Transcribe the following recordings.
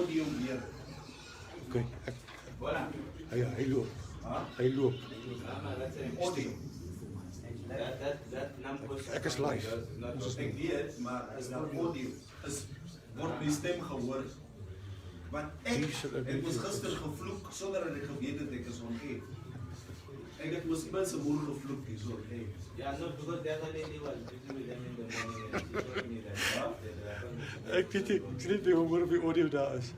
audio weer. Okay. Voilà. Hy loop. Hy loop. Audio. Dat numbers. Ek is live. Ek weet, maar as daar audio is, word my stem gehoor. Want ek was gister gevloek sonder dat ek geweet het ek is ongeef. Ek was iemand se moeder gevloek hier so. Ja, no, because the other day they were speaking with them in the morning and she told me that. Ek weet nie, ek sien nie hoe hoor of die audio daar is.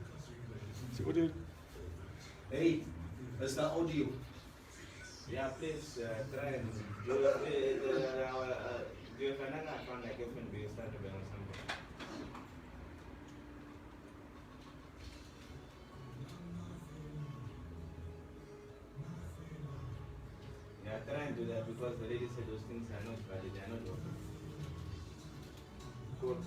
Is die audio? Hey, is daar audio? Yeah, please try and do you have another account like FNB started or something? Yeah, try and do that because the lady said those things are not valid, they are not working. Cool.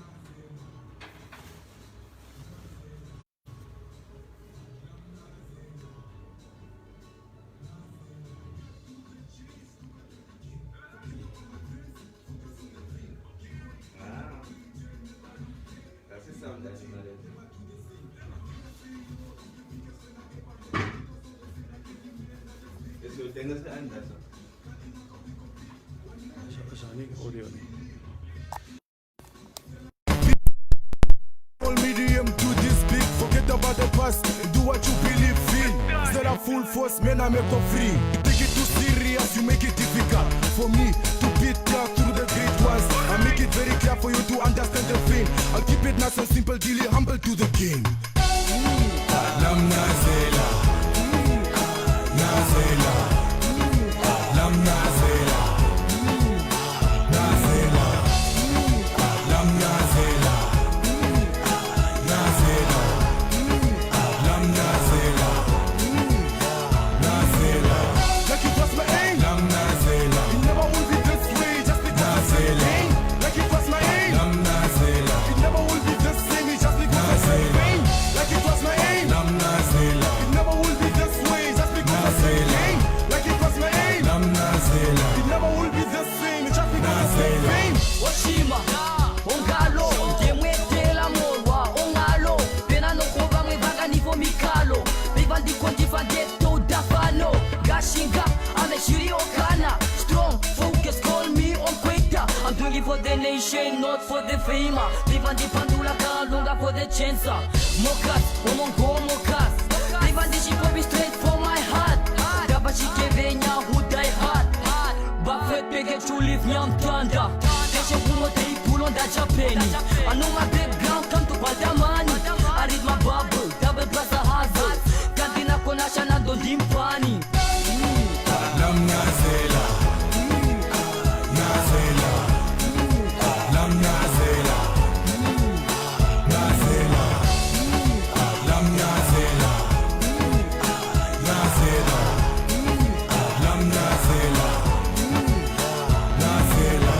Tengas ka anda so. Is daar nie audio nie. Medium to this big, forget about the past, do what you believe in. Instead of full force, men I make for free. You take it too serious, you make it difficult for me to beat down through the great ones. I make it very clear for you to understand the thing. I'll keep it nice and simple, really humble to the king. Lam Nazela, Nazela, Lam Nazela, Nazela, Lam Nazela. Like it was my aim. It never will be this way just because it's my aim. Like it was my aim. It never will be the same just because it's my aim. Like it was my aim. It never will be this way just because it's my aim. Like it was my aim. It never will be the same just because it's my aim. Oshima, Ongalo, Demwetela Morwa, Ongalo, Penano Kova Mevanga Nivo Mikalo, Vivandi Contifandeto Dafano, Gashinga, I'm a Shiri Okana, strong, focus, call me on Queta. I'm doing it for the nation, not for the fame. Vivandi Pandula Kalunga for the chance. Mokas, Omongo Mokas, Vivandi Shikobi straight from my heart. Dabashi Kevenya who die hard. Buffett Begget to live Nyam Thunder. They pull on that Japan. I know my background come to Padamani. I read my bubble, double plus a hazard. Kantina Konasha Nando Dimpani. Lam Nazela, Nazela, Lam Nazela, Nazela, Lam Nazela, Nazela, Lam Nazela, Nazela.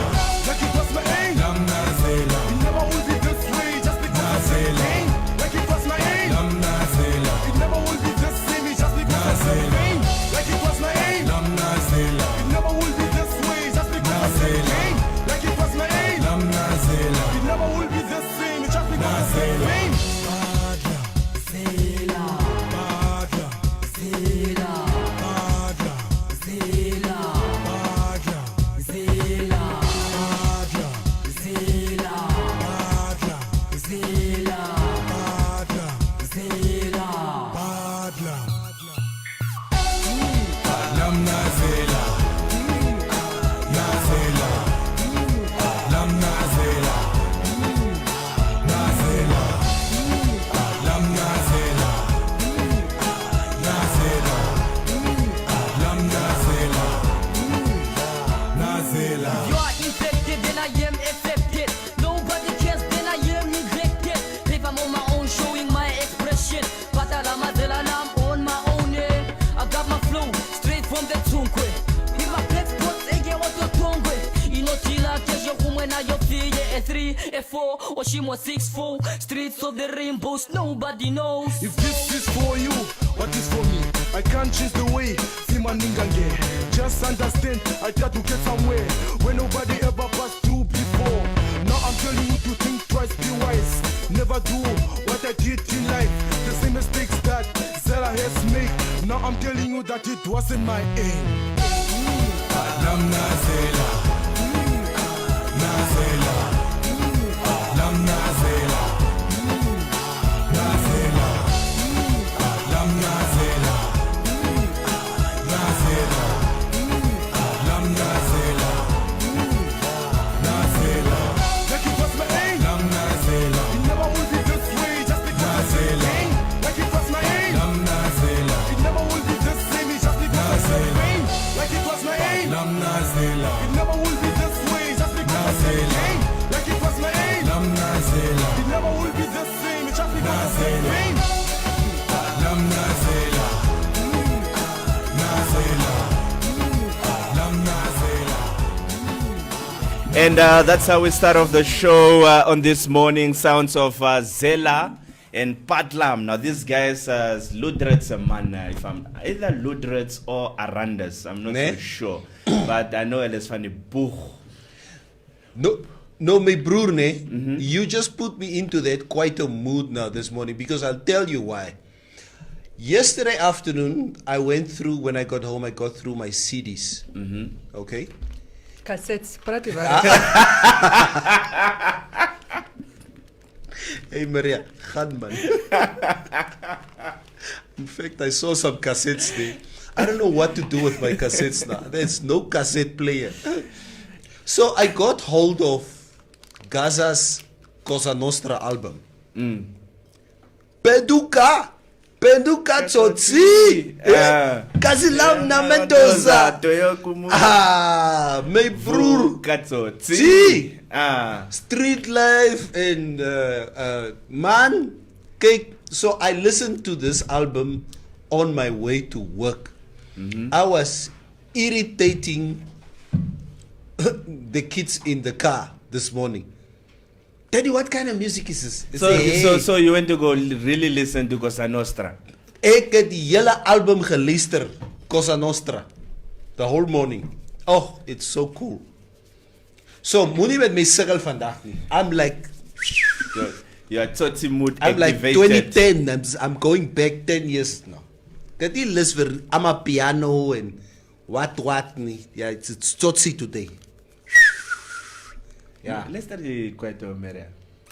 Like it was my aim. Lam Nazela. It never will be this way just because it's my aim. Like it was my aim. Lam Nazela. It never will be the same just because it's my aim. Like it was my aim. Lam Nazela. It never will be this way just because it's my aim. Like it was my aim. Lam Nazela. It never will be the same just because it's my aim. Zela, Badla, Zela, Badla, Zela, Badla, Zela, Badla, Zela, Badla, Zela, Badla, Zela. Badla. Lam Nazela, Nazela, Lam Nazela, Nazela, Lam Nazela, Nazela, Lam Nazela, Nazela. You are infected, then I am affected. Nobody cares, then I am neglected. If I'm on my own, showing my expression. Patalama de la lam on my own, eh. I got my flow straight from the Tunkwe. If my black spots, I get what you're tongue. Inotila, catch your woman, I your fee, a 3, a 4, or she was 6'4. Streets of the rainbows, nobody knows. If this is for you, what is for me? I can't change the way. See my ningange. Just understand, I try to get somewhere where nobody ever passed through before. Now I'm telling you to think twice, be wise. Never do what I did in life. The I'm telling you that it wasn't my aim. Lam Nazela, Nazela, Lam Nazela, Nazela, Lam Nazela, Nazela, Lam Nazela, Nazela. Like it was my aim. Lam Nazela, It never will be this way just because it's my aim. Like it was my aim. Lam Nazela, It never will be this way just because it's my aim. Like it was my aim. Lam Nazela, It never will be this way just because it's my aim. Like it was my aim. Lam Nazela, It never will be the same just because it's my aim. Lam Nazela, Nazela, Lam Nazela. And that's how we start off the show on this morning. Sounds of Zela and Padlam. Now these guys Ludrets, man, if I'm either Ludrets or Arandas, I'm not so sure. But I know it is funny. Buch. No, my broer, you just put me into that quite a mood now this morning, because I'll tell you why. Yesterday afternoon, when I got home, I got through my CDs. Okay? Cassettes. Hey Maria, gaan man. In fact, I saw some cassettes there. I don't know what to do with my cassettes now. There's no cassette player. So I got hold of Gaza's Cosa Nostra album. Penduka Tsotsi Kazilam na Mendoza. My broer Tsotsi. Street life and man, cake. So I listened to this album on my way to work. I was irritating the kids in the car this morning. Daddy, what kind of music is this? So you went to go really listen to Cosa Nostra? Ek het die hele album geluister, Cosa Nostra, the whole morning. Oh, it's so cool. So moenie met my sukkel vandag nie. I'm like, your Tsotsi mood I'm like activated. 2010. I'm going back 10 years now. That is less for piano and what nie. Yeah, it's Tsotsi today. Yeah. Let's start quite Maria.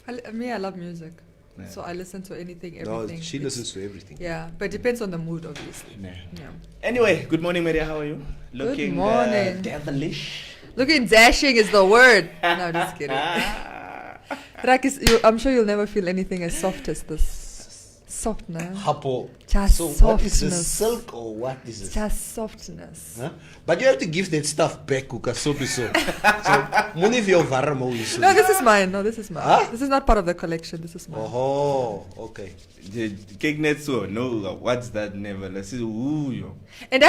I love music. Yeah. So I listen to anything, No, everything. she listens to everything. Yeah, but it depends on the mood, obviously. Yeah. Yeah. Anyway, good morning, Maria. How are you? Looking morning. devilish. Looking dashing is the word. No, just kidding. I'm sure you'll never feel anything as soft as this. Soft, no? Hapo. Just So what is this, softness. silk or what is it? Just softness. Huh? But you have to give that stuff back, Kuka. So moenie vir jou warm hou hier. No, this is mine. No, this is mine. Huh? This is not part of the collection. This is mine. Oh, okay. Kegnetso, no, what's that name? Let's see, ooh, yo. And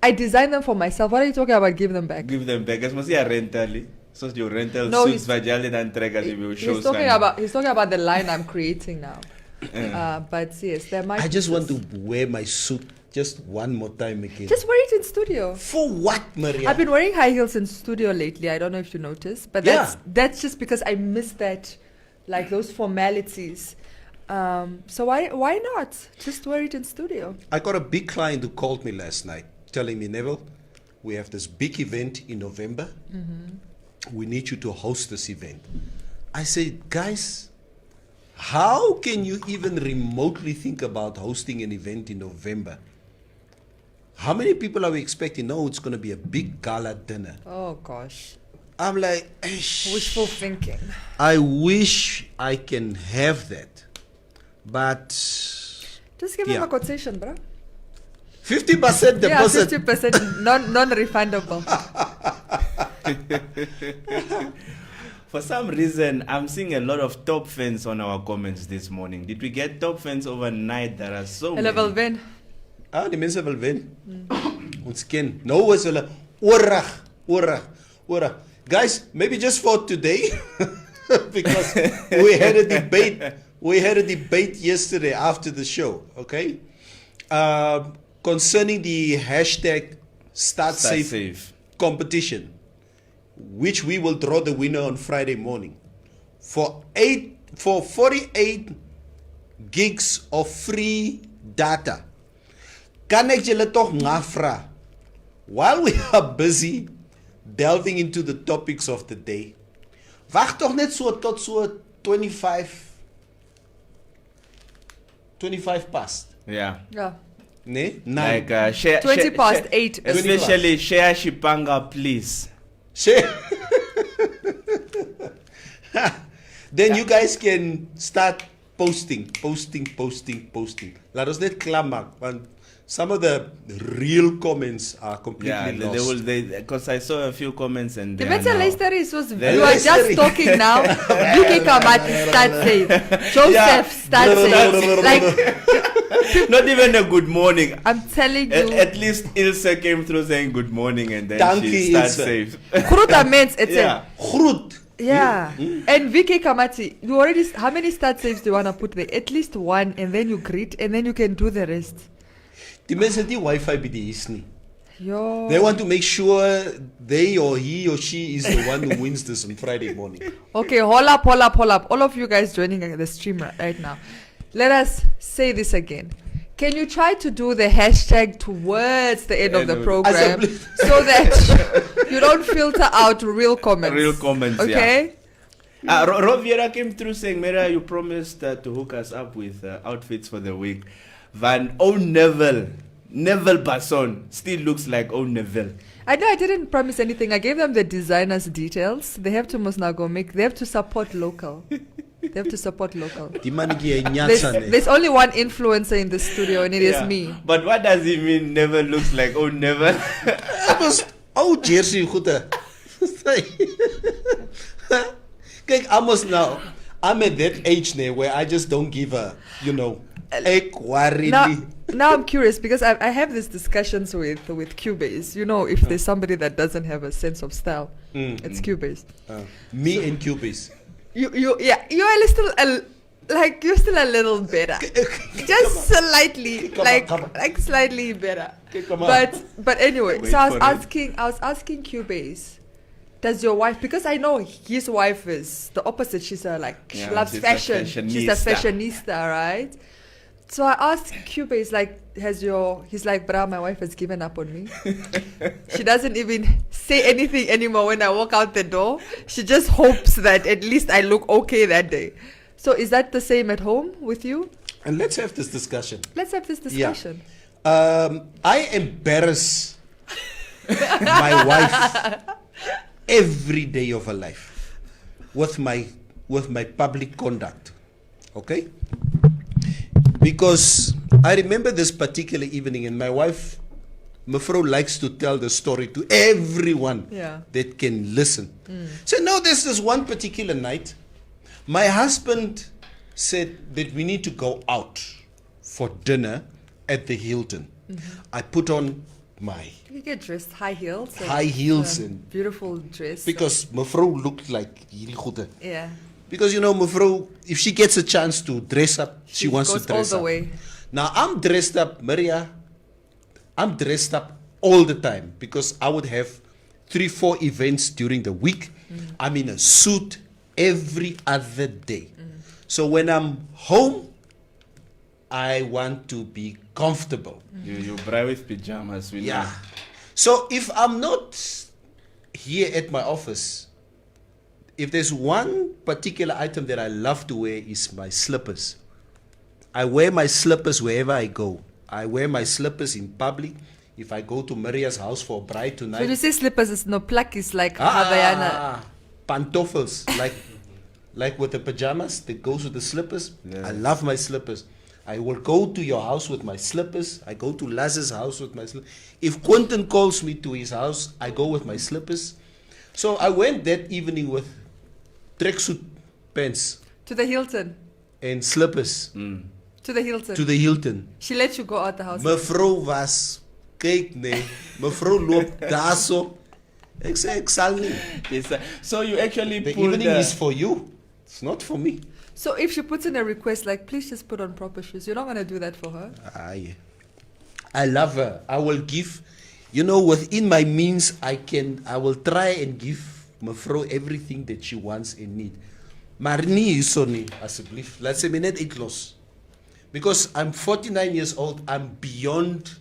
I designed them for myself. What are you talking about? Give them back. Give them back. As must a rental. So your rental No, suits vajali dan trek as you show. He's talking about the line I'm creating now. But yes, there might. I just want to wear my suit just one more time again. Just wear it in studio. For what, Maria? I've been wearing high heels in studio lately. I don't know if you noticed, but that's just because I miss that, like those formalities. So why not just wear it in studio? I got a big client who called me last night telling me, Neville, we have this big event in November. We need you to host this event. I said, guys, how can you even remotely think about hosting an event in November? How many people are we expecting? No, it's going to be a big gala dinner. Oh gosh, I'm like, wishful thinking. I wish I can have that. But Just give him a quotation, bro. 50% deposit. Yeah, 50% non-refundable. For some reason, I'm seeing a lot of top fans on our comments this morning. Did we get top fans overnight? There are so many. Hulle wil wen. Die mense wil wen. Ons ken. Nou is hulle orig. Guys, maybe just for today, because we had a debate. We had a debate yesterday after the show, okay? Concerning the hashtag Start Safe competition, which we will draw the winner on Friday morning. For 48 gigs of free data, kan ek julle tog ngafra, while we are busy delving into the topics of the day, wag toch net so tot so 25 past. Yeah. Yeah. Nee? Like share 20 past 8. Especially share Shipanga, please. Share. Then you guys can start posting. Laat ons net klaar maak, want some of the real comments are completely lost. Because I saw a few comments and The they are better now- history was Very you are just history. talking now. UK Kamati start safe. Joseph start safe. Like Not even a good morning. I'm telling you. At least Ilse came through saying good morning and then Dankie, she starts Ilse. safe. Groota means it's Yeah. Groet. yeah. And VK Kamati, you already how many start saves do you wanna put there? At least one, and then you greet, and then you can do the rest. Die mense het nie wifi by die huis nie. Yo. They want to make sure they or he or she is the one who wins this on Friday morning. Okay, hold up. All of you guys joining the stream right now. Let us say this again. Can you try to do the hashtag towards the end of the program so that you don't filter out real comments? Real comments, okay? yeah. Roviera came through saying, Mera, you promised to hook us up with outfits for the week. Van Neville Basson still looks like Neville. I know I didn't promise anything. I gave them the designer's details. They have to must now go make. They have to support local. They have to support local. Die mannetjie hy nyatsa net. There's only one influencer in the studio, and it is me. But what does he mean? Never looks like Neville. Dit was ou jersey goede. Kyk, now I'm at that age now where I just don't give a, ek worry. Now I'm curious because I have these discussions with Cubase. You know, if there's somebody that doesn't have a sense of style, it's Cubase. Me and Cubase. You are still you're still a little better, just slightly, like slightly better. But anyway, Wait so I for was asking Cubase, does your wife, because I know his wife is the opposite. She's she loves she's a fashion. She's a fashionista. fashionista, right? So I asked Cubase, he's like, brah, my wife has given up on me. She doesn't even say anything anymore when I walk out the door. She just hopes that at least I look okay that day. So is that the same at home with you? And let's have this discussion. Let's have this discussion. I embarrass my wife every day of her life with my public conduct. Okay? Because I remember this particular evening, and my wife, Mevrouw, likes to tell the story to everyone that can listen. So now there's this one particular night, my husband said that we need to go out for dinner at the Hilton. I put on my You get dressed high heels. and beautiful dress. because Mevrouw looked like hierdie goede. Yeah. Because Mevrouw, if she gets a chance to dress up, she wants to goes dress all up. the way. Now I'm dressed up, Maria. I'm dressed up all the time because I would have 3-4 events during the week. I'm in a suit every other day. So when I'm home, I want to be comfortable. You buy with pajamas. We know. So if I'm not here at my office, if there's one particular item that I love to wear is my slippers. I wear my slippers wherever I go. I wear my slippers in public. If I go to Maria's house for a bride tonight. So you say slippers, it's no plakkies like Havaiana. Pantoffels, like with the pajamas that goes with the slippers. I love my slippers. I will go to your house with my slippers. I go to Laz's house with my slippers. If Quentin calls me to his house, I go with my slippers. So I went that evening with tracksuit pants To the Hilton. and slippers To the Hilton. to the Hilton. She let you go out the house. Mevrou was, kyk nee, mevrou loop daarso. Ek sê ek sal nie. Yes, so you actually The pulled evening is for you. It's not for me. So if she puts in a request like, please just put on proper shoes, you're not going to do that for her? I love her. I will give, within my means, I will try and give mevrou everything that she wants and need. Maar nie hierso nie, asseblief. Laat sy my net uitlos. because I'm 49 years old. I'm beyond.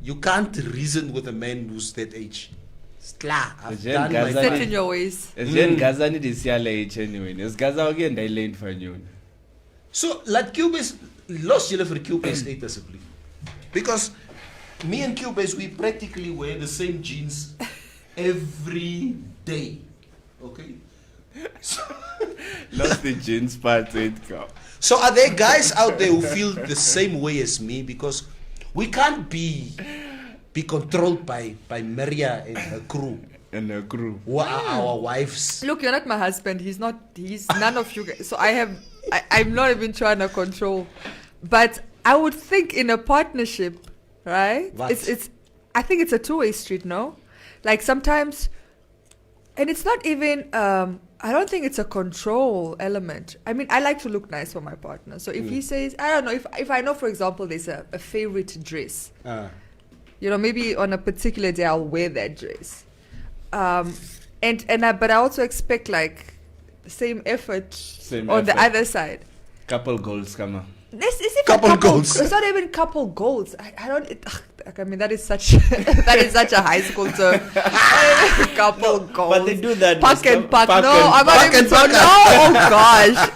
You can't reason with a man who's that age. It's klar. I've done my Set part. in your ways. Jen Gaza need to see a age anyway. It's Gaza again. They learn for you. So, like Cubase, lost you for Cubase 8 discipline. Because me and Cubase, we practically wear the same jeans every day. Okay? Lost the jeans part. So are there guys out there who feel the same way as me? Because we can't be controlled by Maria and her crew. And her crew. Who are our wives. Look, you're not my husband. He's none of you guys. So I'm not even trying to control. But I would think in a partnership, right? What? I think it's a two-way street, no? Like sometimes, and it's not even, I don't think it's a control element. I mean, I like to look nice for my partner. So if he says, I don't know, if I know, for example, there's a favorite dress, maybe on a particular day I'll wear that dress. But I also expect like the same effort the other side. Couple goals, come on. This is even Couple goals. It's not even couple goals. I mean that is such a high school term. Couple goals. But they do that. Pack and pack. Pack No, and I'm not pack even and so. pack. No.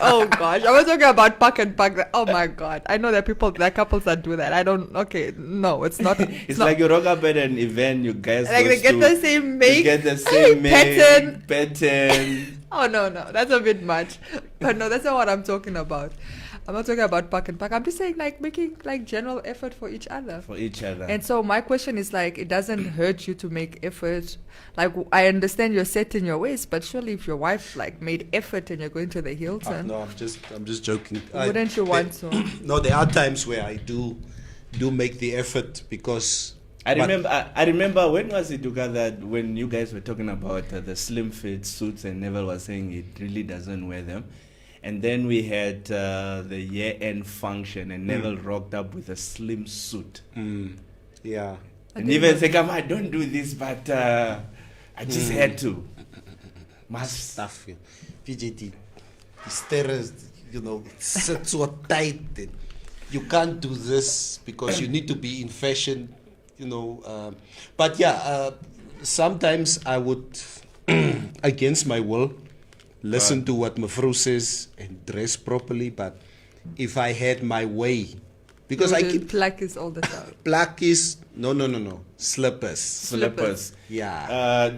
Oh gosh. I was talking about pack and pack. Oh my god. I know there are couples that do that. I don't. Okay. No, it's not. It's like you rock up at an event. You guys like they get the same make. You get the same pattern. Pattern. Oh no, that's a bit much. But no, that's not what I'm talking about. I'm not talking about pack and pack. I'm just saying like making like general effort for each other. For each other. And so my question is like, it doesn't hurt you to make effort. Like I understand you're set in your ways, but surely if your wife like made effort and you're going to the Hilton, No, I'm just joking. wouldn't you want to? No, there are times where I do make the effort because I remember when was it together when you guys were talking about the slim fit suits and Neville was saying it really doesn't wear them. And then we had the year-end function, and Neville rocked up with a slim suit. Yeah. And even say, "Come on, don't do this," but I just had to. Must Stuff. VJT. The stairs, it's so tight. And you can't do this because you need to be in fashion, But yeah, sometimes I would, against my will, listen to what Mevrouw says and dress properly, but if I had my way, because I keep plakkies all the time. Plakkies, no, slippers. Yeah.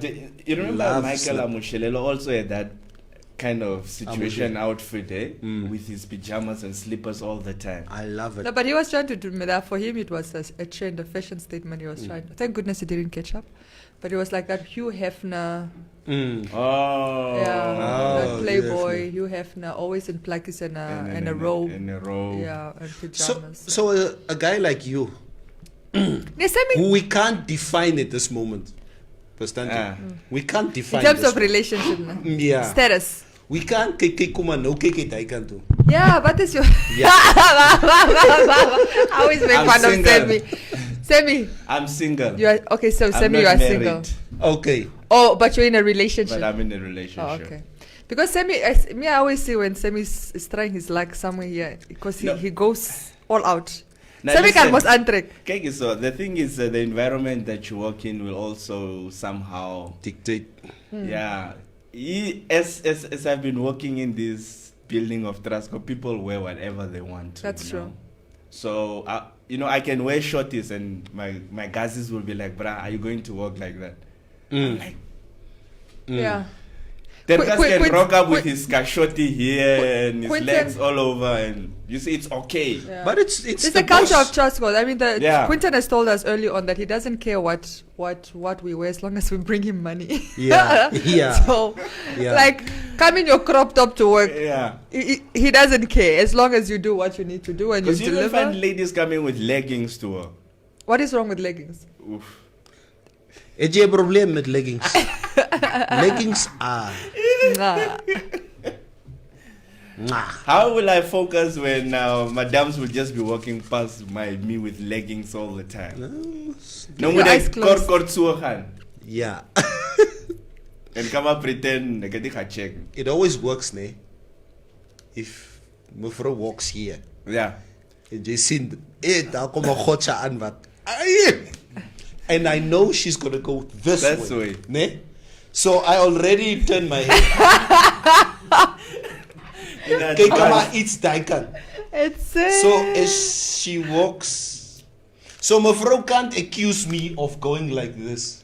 You remember Love Michael slip. Amushelelo also had that kind of situation outfit, with his pajamas and slippers all the time. I love it. No, but he was trying to do that. For him, it was a trend, a fashion statement. He was trying. Thank goodness he didn't catch up. But it was like that Hugh Hefner. Oh. Yeah. That Playboy, Hefner. Hugh Hefner, always in plakkies and a robe. In a robe. Yeah, and pajamas. So a guy like you, Yes, I mean, who we can't define at this moment, understand? We can't define in terms this of relationship, no? Yeah. Status. We can't can do. Yeah, what is your... Yeah. I always make I'm fun of single. Semi. I'm single. You are okay. So I'm Semi, not you are married, single. Okay. Oh, but you're in a relationship. but I'm in a relationship. Oh, okay. Because Semi, I always see when Semi is trying his luck somewhere here because he goes all out. Now Semi listen, can was antrek. Okay, so the thing is, the environment that you work in will also somehow Dictate. Yeah. As I've been working in this building of Trasco, people wear whatever they want to. That's true. So, I can wear shorties and my guys will be like, "Brah, are you going to work like that?" I'm like, Yeah. Then guys can rock up with Quin- his shorty here and his Quinton- legs all over, and you see, it's okay. Yeah. But it's It's the the culture boss. of trust code. I mean, Yeah. Quinton has told us early on that he doesn't care what we wear as long as we bring him money. Yeah, yeah. So, Yeah. like, come in your crop top to work. Yeah. He doesn't care as long as you do what you need to do and you Because you don't deliver. find ladies coming with leggings to work. What is wrong with leggings? Oof. Het jy 'n probleem met leggings? Leggings are. Nah. How will I focus when madams will just be walking past me with leggings all the time? No, Your moet eyes ek closed. kort so gaan Yeah. and come up pretend ek het nie check. It always works, ne? If Mevrouw walks here, Yeah. En jy sien, daar kom 'n gotcha aan wat. And I know she's going to go this way. Ne? So I already turned my head. Kyk maar iets daai kant. It's So as she walks, so mevrou can't accuse me of going like this.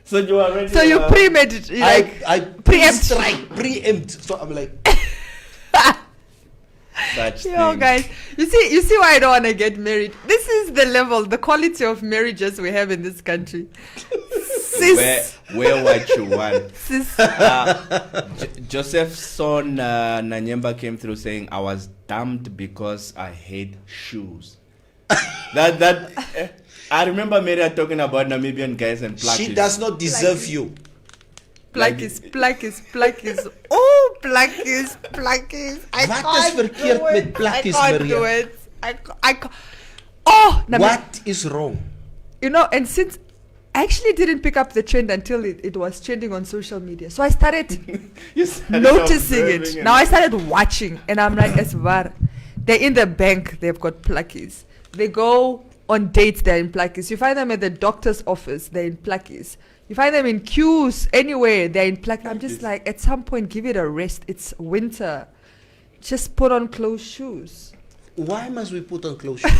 So you already. So you premeditate, like I preempt. So I'm like, Such yo, thing. guys, you see why I don't want to get married. This is the level, the quality of marriages we have in this country. Sis, Wear what you want. sis. Joseph's son Nanyemba came through saying, "I was dumped because I hate shoes." I remember Maria talking about Namibian guys and plakis. she does not deserve you. Plakkies. Oh, plakkies. I Wat is can't verkeerd do it. met plakkies, I can't Maria? do it. I can't. Oh, What is wrong? You know, and since I actually didn't pick up the trend until it was trending on social media. So I started You started noticing observing it. Now I started watching, and I'm like, Esvar, they're in the bank, they've got plakkies. They go on dates, they're in plakkies. You find them at the doctor's office, they're in plakkies. You find them in queues, anywhere, they're in plakkies. I'm just like, at some point, give it a rest. It's winter. Just put on closed shoes. Why must we put on clothes shoes?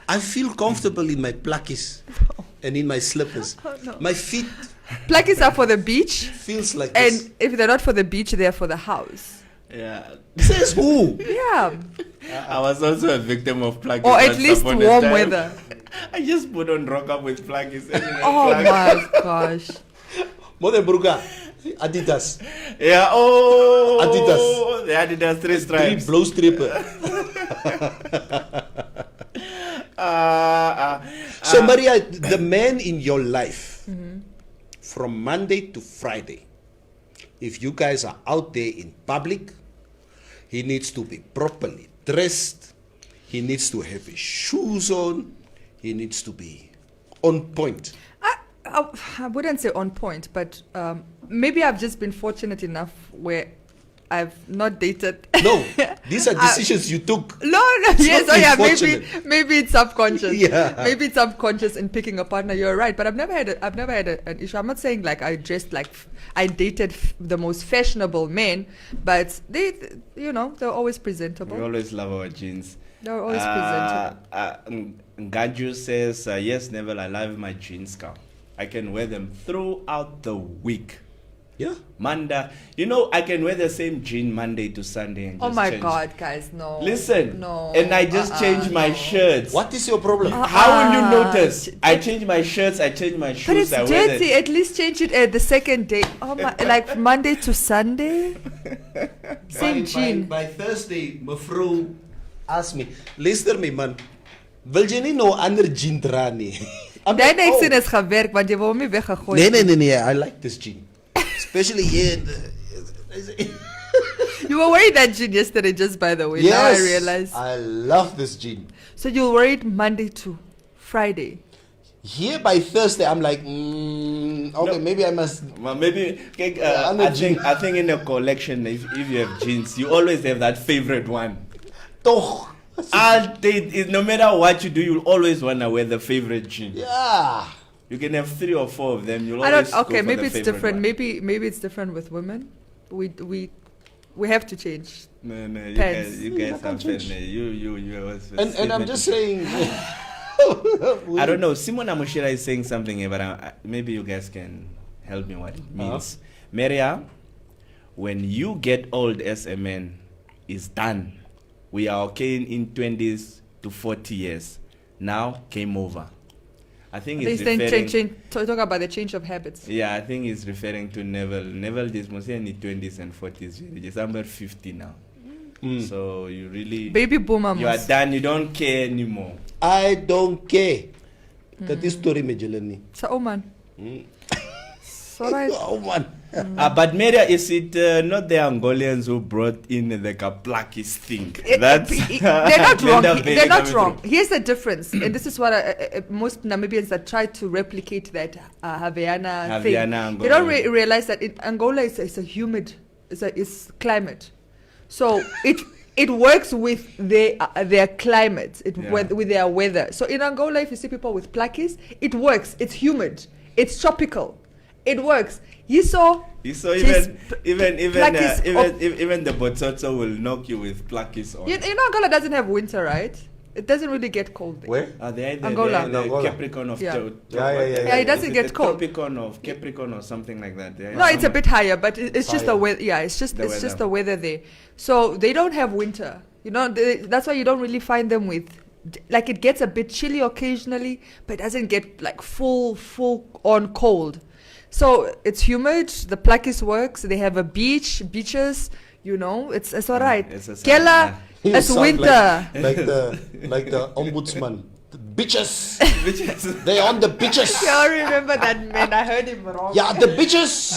I feel comfortable in my plakkies and in my slippers. Oh, no. My feet Plakkies are for the beach, feels like this. and if they're not for the beach, they're for the house. Yeah. Says who? Yeah. I was also a victim of plakis. Or at once least upon a warm time. weather. I just put on rock up with plakis. Oh my gosh. Mother Bruga, Adidas. Yeah, oh. Adidas. The Adidas 3 Three stripes. blow stripper. So Maria, the man in your life, from Monday to Friday, if you guys are out there in public, he needs to be properly dressed. He needs to have his shoes on. He needs to be on point. I wouldn't say on point, but maybe I've just been fortunate enough where I've not dated. No, these are decisions you took. No, It's yes, not oh yeah, unfortunate. maybe it's subconscious. Yeah. Maybe it's subconscious in picking a partner. You're right, but I've never had an issue. I'm not saying like I dressed like I dated the most fashionable men, but they're always presentable. We always love our jeans. They're always presentable. Ngaju says, yes, Neville, I love my jeans, cow. I can wear them throughout the week. Yeah. Monday, I can wear the same jean Monday to Sunday. And Oh just my change. God, guys, no. Listen, No. and I just change my no. shirts. What is your problem? How will you notice? I change my shirts, I change my shoes. But it's I wear dirty. At least change it at the second day. Oh my, like Monday to Sunday. Same jean. By Thursday, mevrou ask me, luister my man, wil jy nie nou ander jean dra nie? I'm Daai like, niks oh. sin is gewerk want jy wou hom nie weggegooi. Nee, I like this jean. Especially here in the... You were wearing that jean yesterday, just by the way. Yes, Now I realize. I love this jean. So you'll wear it Monday to Friday. Here by Thursday, I'm like, okay, maybe I must... Well, maybe I'm a I think in a collection, if you have jeans, you always have that favorite one. Toch. No matter what you do, you'll always want to wear the favorite jean. Yeah. You can have 3 or 4 of them. You'll I always don't. go Okay, for maybe the it's favorite different. one. Maybe it's different with women. We have to change. No, you Pants. guys have can't change. been, you always. And I'm just saying... I don't know. Simona Mushira is saying something here, but maybe you guys can help me what it means. Maria, when you get old as a man, it's done. We are okay in 20s to 40 years. Now, game over. I think it's referring... Talk about the change of habits. Yeah, I think it's referring to Neville. Neville is mostly in the 20s and 40s. He's under 50 now. So you really... Baby boomer. You are done. You don't care anymore. I don't care. That is story me jelani. So, oh man. So right. Oh man. But Maria, is it not the Angolians who brought in the Kaplakis thing? They're not wrong. They're not coming wrong. through. Here's the difference, and this is what most Namibians that try to replicate that Havana thing. Havana, They don't Angola. realize that Angola is a humid, it's climate. So it works with their climate, Yeah. with their weather. So in Angola, if you see people with plakis, it works. It's humid. It's tropical. It works. You saw even plakis even the botsotso will knock you with plakis on. you know, Angola doesn't have winter, right? It doesn't really get cold there. Where? Angola. The Angola. Capricorn of Yeah. Yeah, it doesn't Is get the cold. Tropicon of Capricorn or something like that. Yeah, No, it's a bit higher, but it's just the Higher. weather. Yeah, it's just The just weather. the weather there. So they don't have winter. You know, that's why you don't really find them with. Like, it gets a bit chilly occasionally, but it doesn't get like full on cold. So it's humid. The plakis works. They have beaches. You know, it's all right. It's a Kela, You it's sound winter. like the ombudsman. The bitches. Bitches. They on the bitches. I remember that man. I heard him wrong. Yeah, the bitches.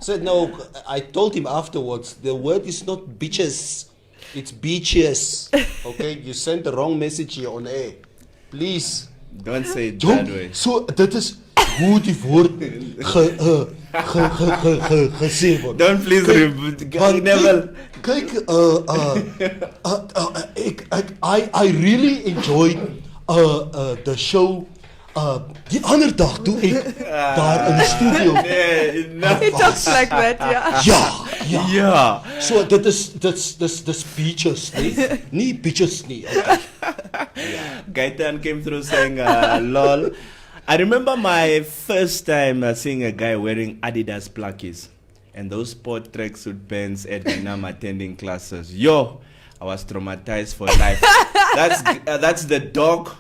Said no. I told him afterwards. The word is not bitches. It's beaches. Okay, you sent the wrong message here on air. Please. Don't say it that way. So dit is hoe die woord gesê word. Don't please Want never. kyk, I really enjoyed the show. Die ander dag toe ek daar in die studio. He talks like that, yeah. Ja. So dit is beaches, nie beaches nie. Okay. Gaitan came through saying, lol. I remember my first time seeing a guy wearing Adidas plakis and those sport tracksuit pants at Vietnam attending classes. Yo, I was traumatized for life. That's the dog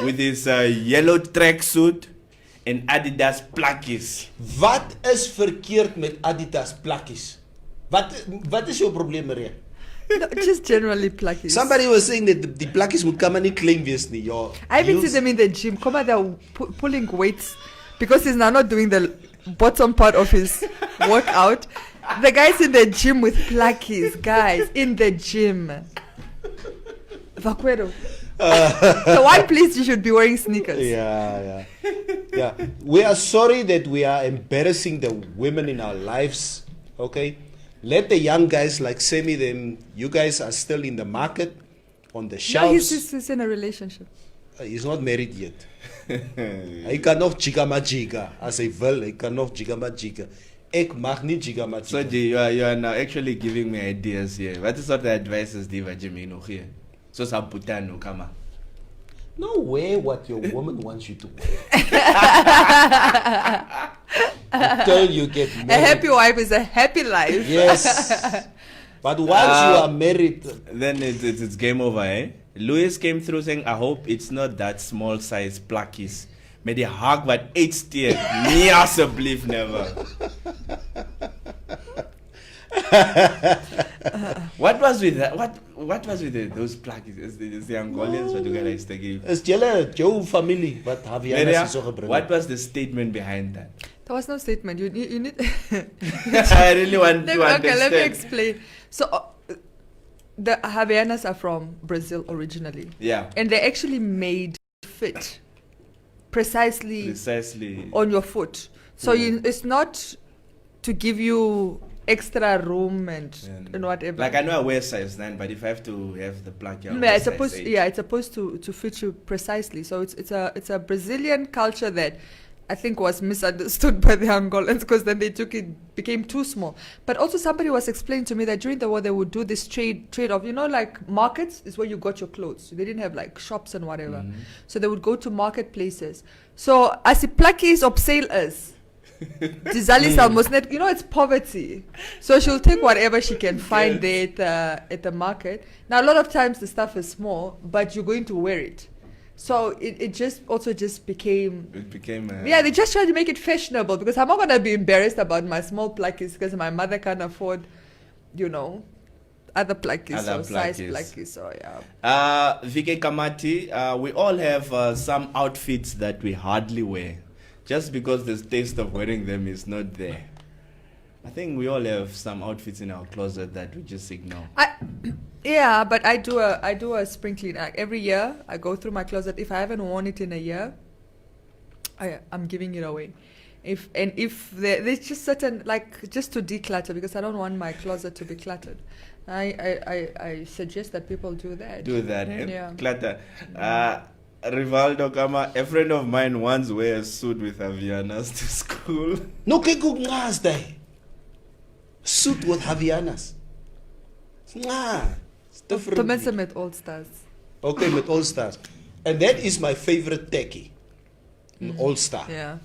with his yellow tracksuit and Adidas plakis. Wat is verkeerd met Adidas plakkies? Wat is jou probleem, Maria? No, just generally plakis. Somebody was saying that the plakkies would come and claim wees nie. Ja. I even see them in the gym. Come on, they're pulling weights because he's now not doing the bottom part of his workout. The guy's in the gym with plakis, guys, in the gym. Vaquero. The one place you should be wearing sneakers. Yeah. We are sorry that we are embarrassing the women in our lives. Okay? Let the young guys like Semi, them, you guys are still in the market, on the No, shelves. he's in a relationship. He's not married yet. Hy kan nog jigga. As hy wil, hy kan nog jigga. Ek mag nie jigga. So you are now actually giving me ideas here. What is sort of advice is Diva Jimmy no here? So Sabutano, come on. No, wear what your woman wants you to wear. Until you get married. A happy wife is a happy life. Yes. But once you are married, then it's game over, eh? Louis came through saying, I hope it's not that small size plakkies. Met die haak wat uitsteek. Nee asseblief never. What was with that? What was with those plakkies? Is the Angolians what you guys taking? is julle jou familie wat Haviana so gebring. What was the statement behind that? There was no statement. You need. I really want to understand. Okay, let me explain. So, the Havaianas are from Brazil originally. Yeah. And they're actually made to fit precisely on your foot. So it's not to give you extra room and whatever. Like I know I wear size 9, but if I have to have the plug, it's supposed to fit you precisely. So it's a Brazilian culture that I think was misunderstood by the Angolans because then they became too small. But also somebody was explaining to me that during the war they would do this trade off. You know, like markets is where you got your clothes. They didn't have like shops and whatever. Mm-hmm. So they would go to marketplaces. So as the plakkies of sailors, Dizali almost net, it's poverty. So she'll take whatever she can find there at the market. Now a lot of times the stuff is small, but you're going to wear it. So it just became... It became... they just tried to make it fashionable because I'm not going to be embarrassed about my small plakkies because my mother can't afford, other plakkies or size plakkies. So, yeah. VK Kamati, we all have some outfits that we hardly wear just because the taste of wearing them is not there. I think we all have some outfits in our closet that we just ignore. Yeah, but I do a spring clean. Every year I go through my closet. If I haven't worn it in a year, I'm giving it away. If there's just certain, like, just to declutter, because I don't want my closet to be cluttered. I suggest that people do that. Do that, eh? Yeah. Klata. Rivaldo Kama, a friend of mine once wear a suit with Avianas to school. No, ke kungas day. Suit with Havianas. It's different. To mensen met All Stars. Okay, with All Stars. And that is my favorite techie. All Star. Yeah.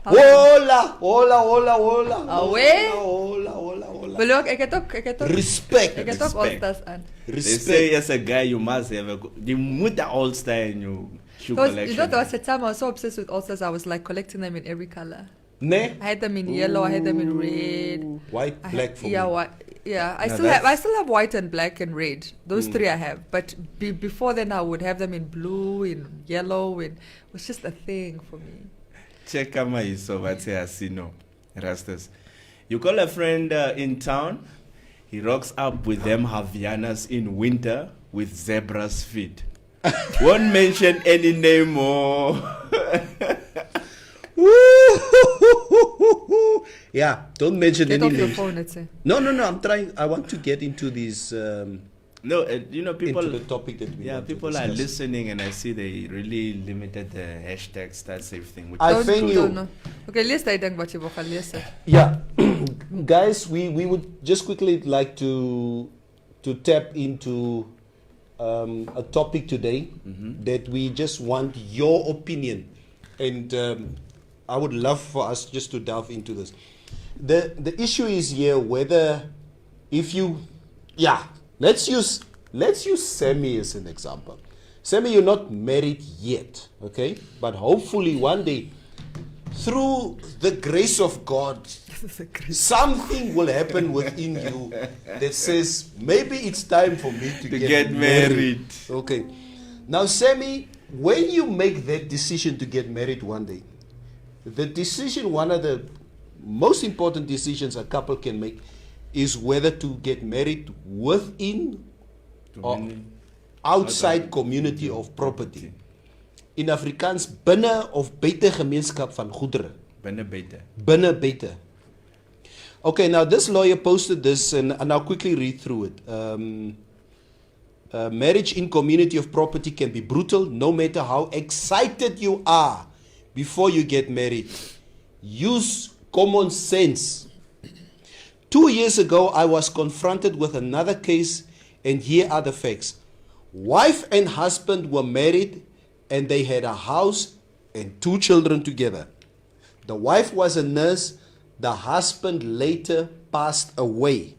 Hola, hola, hola, hola. Away. Hola, hola, hola. Wil je ook, ik heb ook Respect. Ik heb ook All Stars aan. They say Respect. as a guy you must have a you put the all star in your shoe collection. You know, there was a time I was so obsessed with All Stars, I was like collecting them in every color. Ne? I had them in yellow, I had them in red. White, black for Yeah, me. white. Yeah, I Now still have. I that's- still have white and black and red. Those three I have. But before then, I would have them in blue, in yellow, and it was just a thing for me. Check kama iso vate asino rastas. You call a friend in town, he rocks up with them Havianas in winter with zebra's feet. Won't mention any name or Yeah, don't mention Get any off your names. phone, it's a. No, I'm trying. I want to get into this, no. You know people. into the topic that we Yeah, want to people are discuss. listening, and I see they really limited the hashtag start safe thing. Which I is thank good. you. No. Okay, lees dat ding wat jy wil gaan lees. Yeah, guys, we would just quickly like to tap into a topic today that we just want your opinion, and I would love for us just to delve into this. The issue is here whether if you, let's use Sammy as an example. Sammy, you're not married yet, okay, but hopefully one day, through the grace of God, something will happen within you that says maybe it's time for me to get married. Okay. Now, Sammy, when you make that decision to get married one day, the decision, one of the most important decisions a couple can make is whether to get married within or outside community of property. In Afrikaans, binne of buite gemeenskap van goedere. Binne buite. Binne buite. Okay, now this lawyer posted this, and I'll quickly read through it. Marriage in community of property can be brutal, no matter how excited you are before you get married. Use common sense. 2 years ago, I was confronted with another case, and here are the facts. Wife and husband were married, and they had a house and 2 children together. The wife was a nurse. The husband later passed away.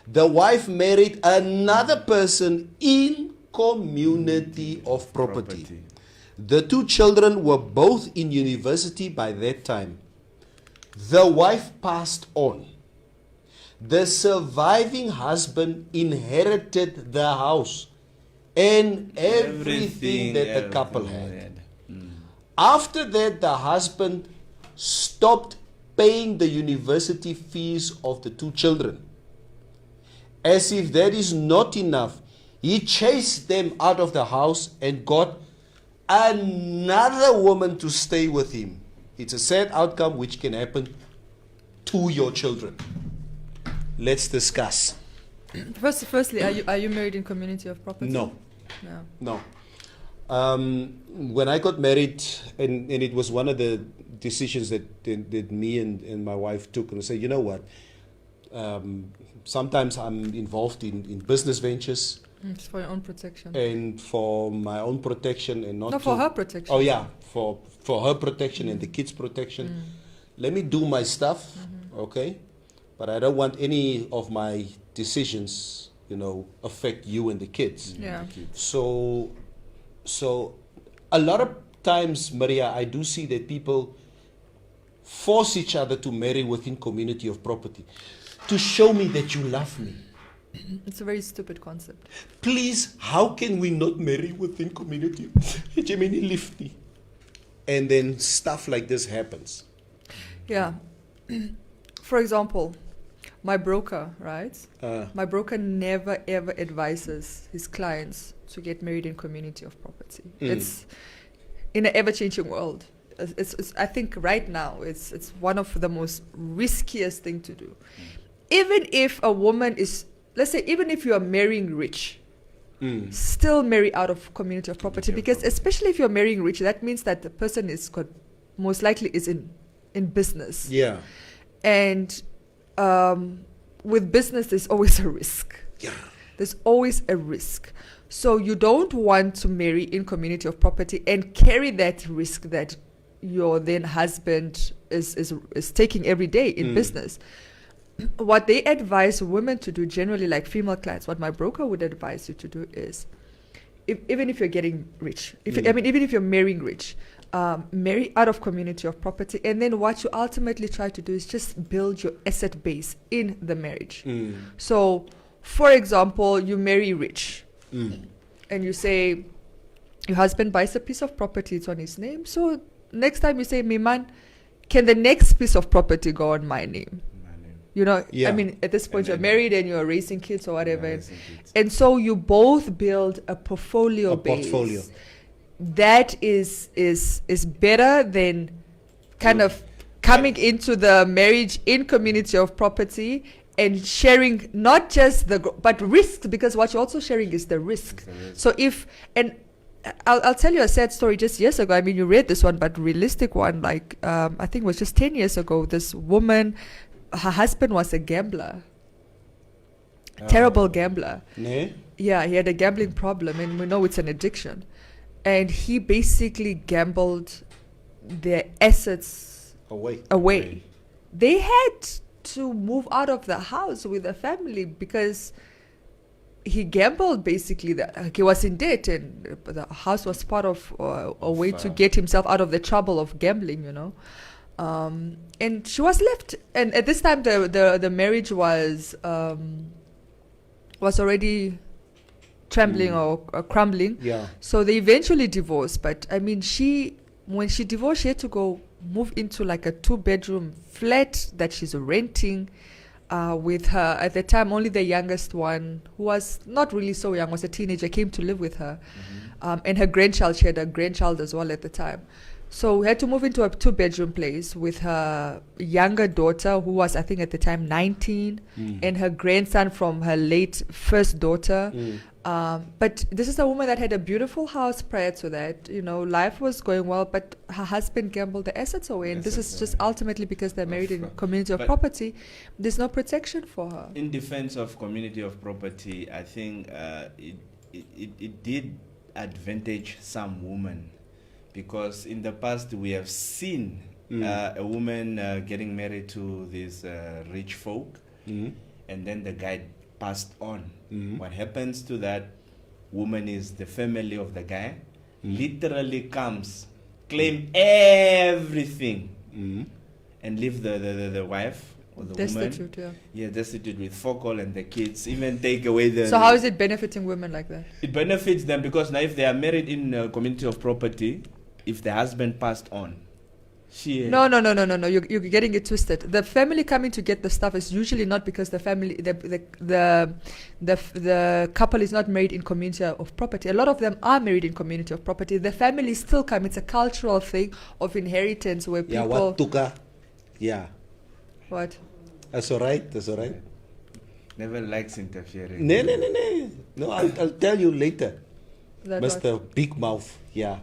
The wife married another person in community of property. The 2 children were both in university by that time. The wife passed on. The surviving husband inherited the house and everything that the couple had. After that, the husband stopped paying the university fees of the 2 children. As if that is not enough, he chased them out of the house and got another woman to stay with him. It's a sad outcome which can happen to your children. Let's discuss. Firstly, are you married in community of property? No. No. When I got married, and it was one of the decisions that me and my wife took, and I said, you know what, sometimes I'm involved in business ventures. It's for your own protection. And for my own protection, and not for her protection. Oh yeah, for her protection and the kids' protection. Let me do my stuff, okay? But I don't want any of my decisions, affect you and the kids. Yeah. So a lot of times, Maria, I do see that people force each other to marry within community of property to show me that you love me. It's a very stupid concept. Please, how can we not marry within community? And then stuff like this happens. Yeah. For example, my broker, right? My broker never ever advises his clients to get married in community of property. It's in an ever-changing world. It's I think right now it's one of the most riskiest thing to do. Even if a woman is let's say even if you are marrying rich, still marry out of community of property, because especially if you're marrying rich, that means that the person is most likely is in business. Yeah. And with business, there's always a risk. Yeah. There's always a risk. So you don't want to marry in community of property and carry that risk that your then husband is taking every day in business. What they advise women to do generally, like female clients, what my broker would advise you to do is, even if you're getting rich, even if you're marrying rich, marry out of community of property, and then what you ultimately try to do is just build your asset base in the marriage. So, for example, you marry rich, and you say your husband buys a piece of property, it's on his name. So next time you say, "Miman, can the next piece of property go on my name?" You know, I mean, at this point you're married and you're raising kids or whatever, and so you both build a portfolio base. That is better than kind of coming into the marriage in community of property and sharing not just but risk, because what you're also sharing is the risk. So I'll tell you a sad story. Just years ago, I mean, you read this one, but realistic one, like I think it was just 10 years ago, this woman, her husband was a gambler. Terrible gambler. Yeah, he had a gambling problem, and we know it's an addiction. And he basically gambled their assets away. They had to move out of the house with the family because he gambled basically. He was in debt, and the house was part of a way to get himself out of the trouble of gambling, you know. And she was left. And at this time, the marriage was already trembling or crumbling. Yeah. So they eventually divorced. But I mean, when she divorced, she had to go move into like a 2-bedroom flat that she's renting with her. At the time, only the youngest one, who was not really so young, was a teenager, came to live with her. And her grandchild, she had a grandchild as well at the time. So we had to move into a 2-bedroom place with her younger daughter, who was, I think at the time, 19, and her grandson from her late first daughter. But this is a woman that had a beautiful house prior to that. You know, life was going well, but her husband gambled the assets away. And this is just ultimately because they're married in community of property. There's no protection for her. In defense of community of property, I think it did advantage some women. Because in the past we have seen a woman getting married to these rich folk, and then the guy passed on. What happens to that woman is the family of the guy literally comes, claim everything, and leave the wife or the Destitute, woman. Destitute with focal and the kids, even take away the... So how is it benefiting women like that? It benefits them because now if they are married in a community of property, if the husband passed on, No. You're getting it twisted. The family coming to get the stuff is usually not because the family, the couple is not married in community of property. A lot of them are married in community of property. The family still come. It's a cultural thing of inheritance where people. What tuka? What? That's all right. Never likes interfering. No, I'll tell you later. Mr. What? Big Mouth. Yeah.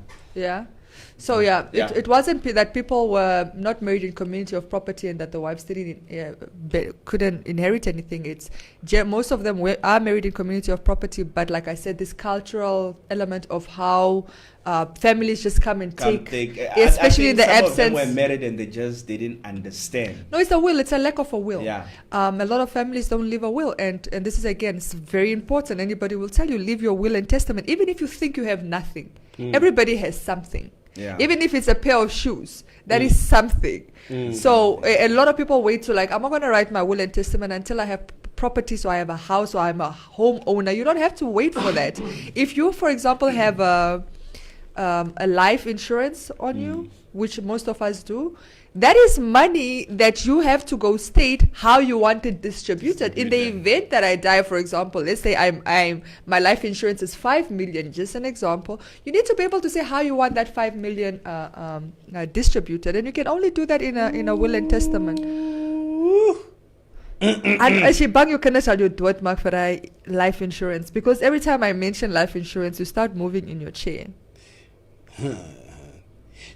So it wasn't that people were not married in community of property and that the wives couldn't inherit anything. It's most of them are married in community of property, but like I said, this cultural element of how families just come and take, especially in the absence. Some of them were married and they didn't understand. No, it's a will. It's a lack of a will. Yeah. A lot of families don't leave a will, and this is again, it's very important. Anybody will tell you, leave your will and testament, even if you think you have nothing. Everybody has something. Yeah. Even if it's a pair of shoes, that is something. So a lot of people wait to I'm not going to write my will and testament until I have property, so I have a house, or I'm a homeowner. You don't have to wait for that. If you, for example, have a life insurance on you, which most of us do, that is money that you have to go state how you want it distributed. In the event that I die, for example, let's say my life insurance is 5 million, just an example. You need to be able to say how you want that 5 million distributed, and you can only do that in a will and testament. And as you bang, you can tell you do it, Mark, for life insurance, because every time I mention life insurance, you start moving in your chair.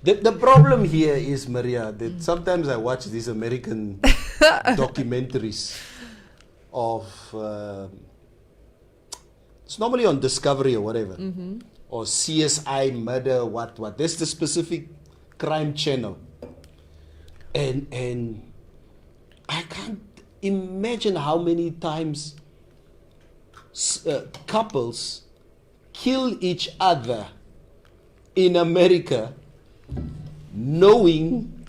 The problem here is, Maria, that sometimes I watch these American documentaries of it's normally on Discovery or whatever, or CSI Murder, what. That's the specific crime channel, and I can't imagine how many times couples kill each other in America, knowing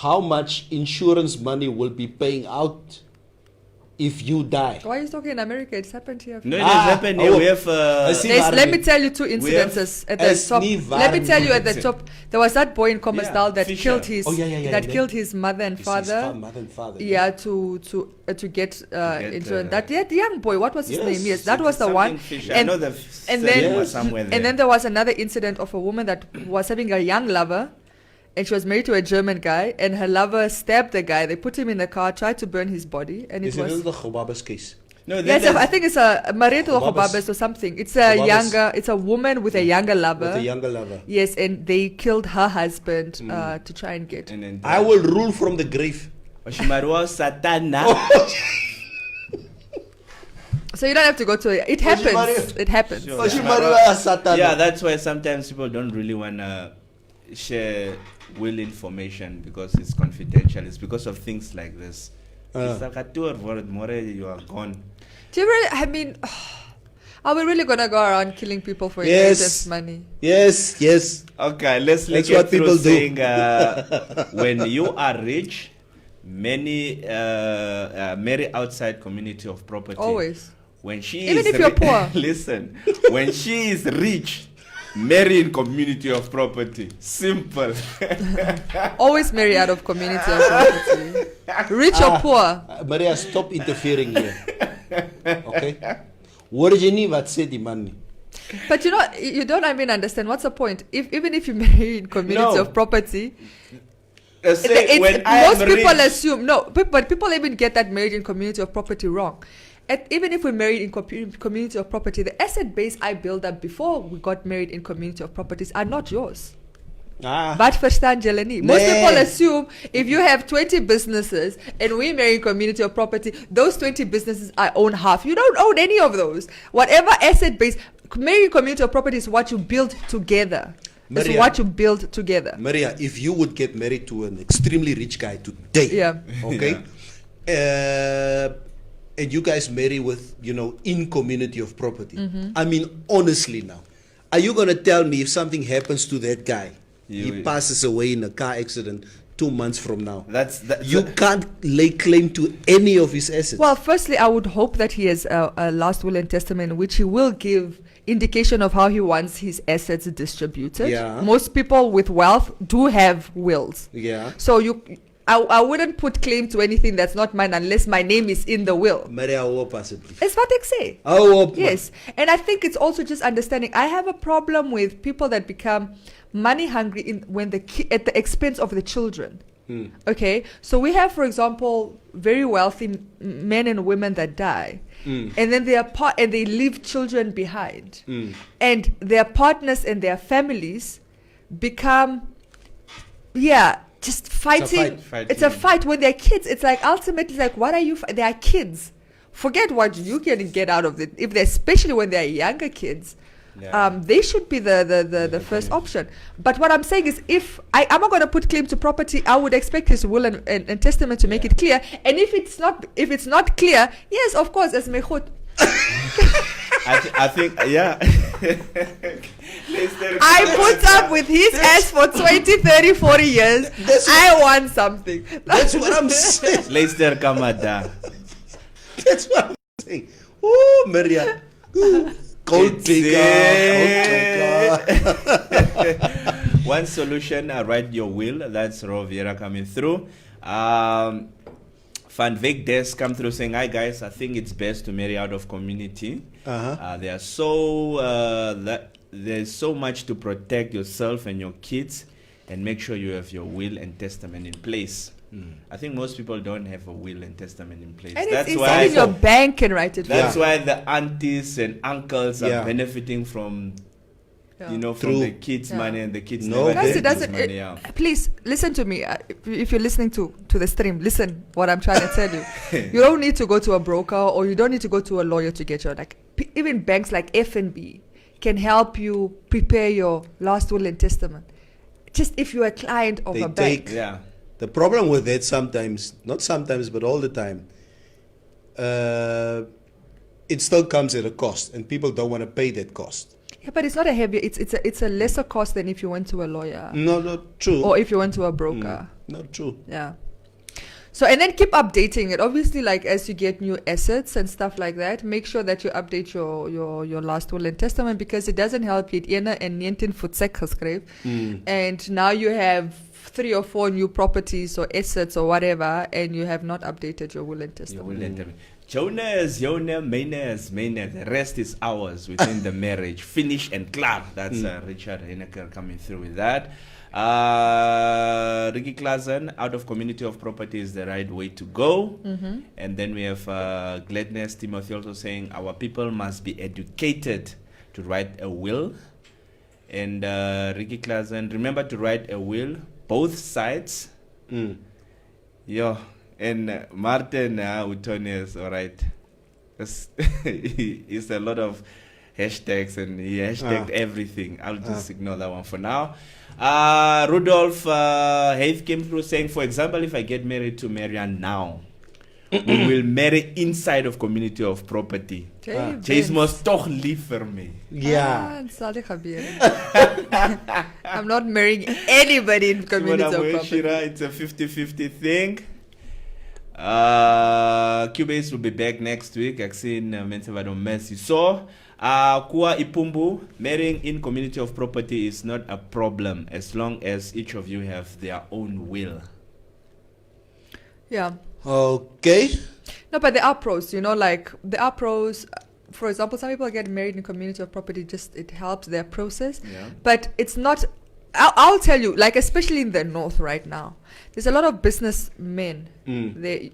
how much insurance money will be paying out if you die. Why are you talking in America? It's happened here. No, it has happened here. We have. Let me tell you two incidences at the top. Let me tell you at the top. There was that boy in Commersdal that killed his killed his mother and father. Yeah, to get insurance. That young boy. What was his name? Yes, that was the one. And then there was another incident of a woman that was having a young lover. And she was married to a German guy, and her lover stabbed the guy. They put him in the car, tried to burn his body, and it was. Is it the Gobabas case? No, yes, I think it's a Mareto Gobabas or something. It's a woman with a younger lover. Yes, and they killed her husband to try and get. I will rule from the grave. Satana. So you don't have to go to it. It happens. It happens. Sure. Yeah, that's why sometimes people don't really want to share will information because it's confidential. It's because of things like this. It's like a tour word, more you are gone. Do you really? I mean, are we really gonna go around killing people for inheritance money? Yes. Okay, let's That's what people saying, when you are rich, many marry outside community of property. Always. When she even is if you're poor. Listen, when she is rich, marry in community of property. Simple. Always marry out of community of property. Rich or poor. Maria, stop interfering here. Okay? What you need what say the money? But you don't even understand. What's the point? Even if you marry in community of property, most people assume but people even get that marriage in community of property wrong. Even if we married in community of property, the asset base I built up before we got married in community of properties are not yours. But verstaan julle nie. Most people assume if you have 20 businesses and we marry in community of property, those 20 businesses I own half. You don't own any of those. Whatever asset base, marrying in community of property is what you build together. Maria, it's what you build together. Maria, if you would get married to an extremely rich guy today, okay, and you guys marry with, in community of property. Mm-hmm. I mean, honestly now, are you going to tell me if something happens to that guy, he passes away in a car accident 2 months from now, you can't lay claim to any of his assets? Well, firstly, I would hope that he has a last will and testament in which he will give indication of how he wants his assets distributed. Yeah. Most people with wealth do have wills. Yeah. So I wouldn't put claim to anything that's not mine unless my name is in the will. Maria, possibly. It's what they say. Yes. And I think it's also just understanding. I have a problem with people that become money hungry at the expense of the children. Okay? So we have, for example, very wealthy men and women that die. And then they leave children behind. And their partners and their families become just fighting. It's a fight when they're kids. It's like ultimately, like, what are you? They are kids. Forget what you can get out of it. Especially when they're younger kids, they should be the first option. But what I'm saying is, if I'm not going to put claim to property, I would expect his will and testament to make it clear. And if it's not clear, yes, of course, as mechut. I think I put up with his ass for 20, 30, 40 years. I want something. That's what I'm saying. Leicester Kamada. That's what I'm saying. Oh, Maria. Gold digger. One solution, write your will. That's Roviera coming through. Van Vic Des come through saying, hi guys, I think it's best to marry out of community. There's so much to protect yourself and your kids, and make sure you have your will and testament in place. I think most people don't have a will and testament in place. And That's it's why even your bank can write it. That's for you. why the aunties and uncles are Yeah. benefiting from, Yeah. from True. the kids' Yeah. money, and the kids No, never Guys, get it this doesn't. money out. Please listen to me. If you're listening to the stream, listen what I'm trying to tell you. You don't need to go to a broker or you don't need to go to a lawyer to get your even banks like F&B can help you prepare your last will and testament. Just if you're a client of They a bank. take- Yeah. The problem with that sometimes, not sometimes, but all the time, it still comes at a cost, and people don't want to pay that cost. Yeah, but it's not a heavy. It's a lesser cost than if you went to a lawyer No, not true. or if you went to a broker. Not true. Yeah. So and then keep updating it. Obviously, like as you get new assets and stuff like that, make sure that you update your last will and testament because it doesn't help you. And now you have 3 or 4 new properties or assets or whatever, and you have not updated your will and You testament. will enter. Jonas, Maynes. The rest is ours within the marriage. Finish and clear. That's Richard Heinecker coming through with that. Ricky Klazen, out of community of property is the right way to go. And then we have Gladness Timothy also saying our people must be educated to write a will. And Ricky Klazen, remember to write a will, both sides. Yeah. And Martin Utonius, all right. It's a lot of hashtags and he hashtagged everything. I'll just ignore that one for now. Rudolph Haith came through saying, for example, if I get married to Marianne now, we will marry inside of community of property. Jay's must toch lief for me. Yeah. I'm not marrying anybody in community of property. Shira, it's a 50-50 thing. Cubase will be back next week. I've seen Mensavado Messi. So, Kua Ipumbu, marrying in community of property is not a problem as long as each of you have their own will. Yeah. Okay. No, but there are pros, like there are pros. For example, some people get married in community of property, just it helps their process. Yeah. But it's not, I'll tell you, like especially in the north right now, there's a lot of businessmen. We're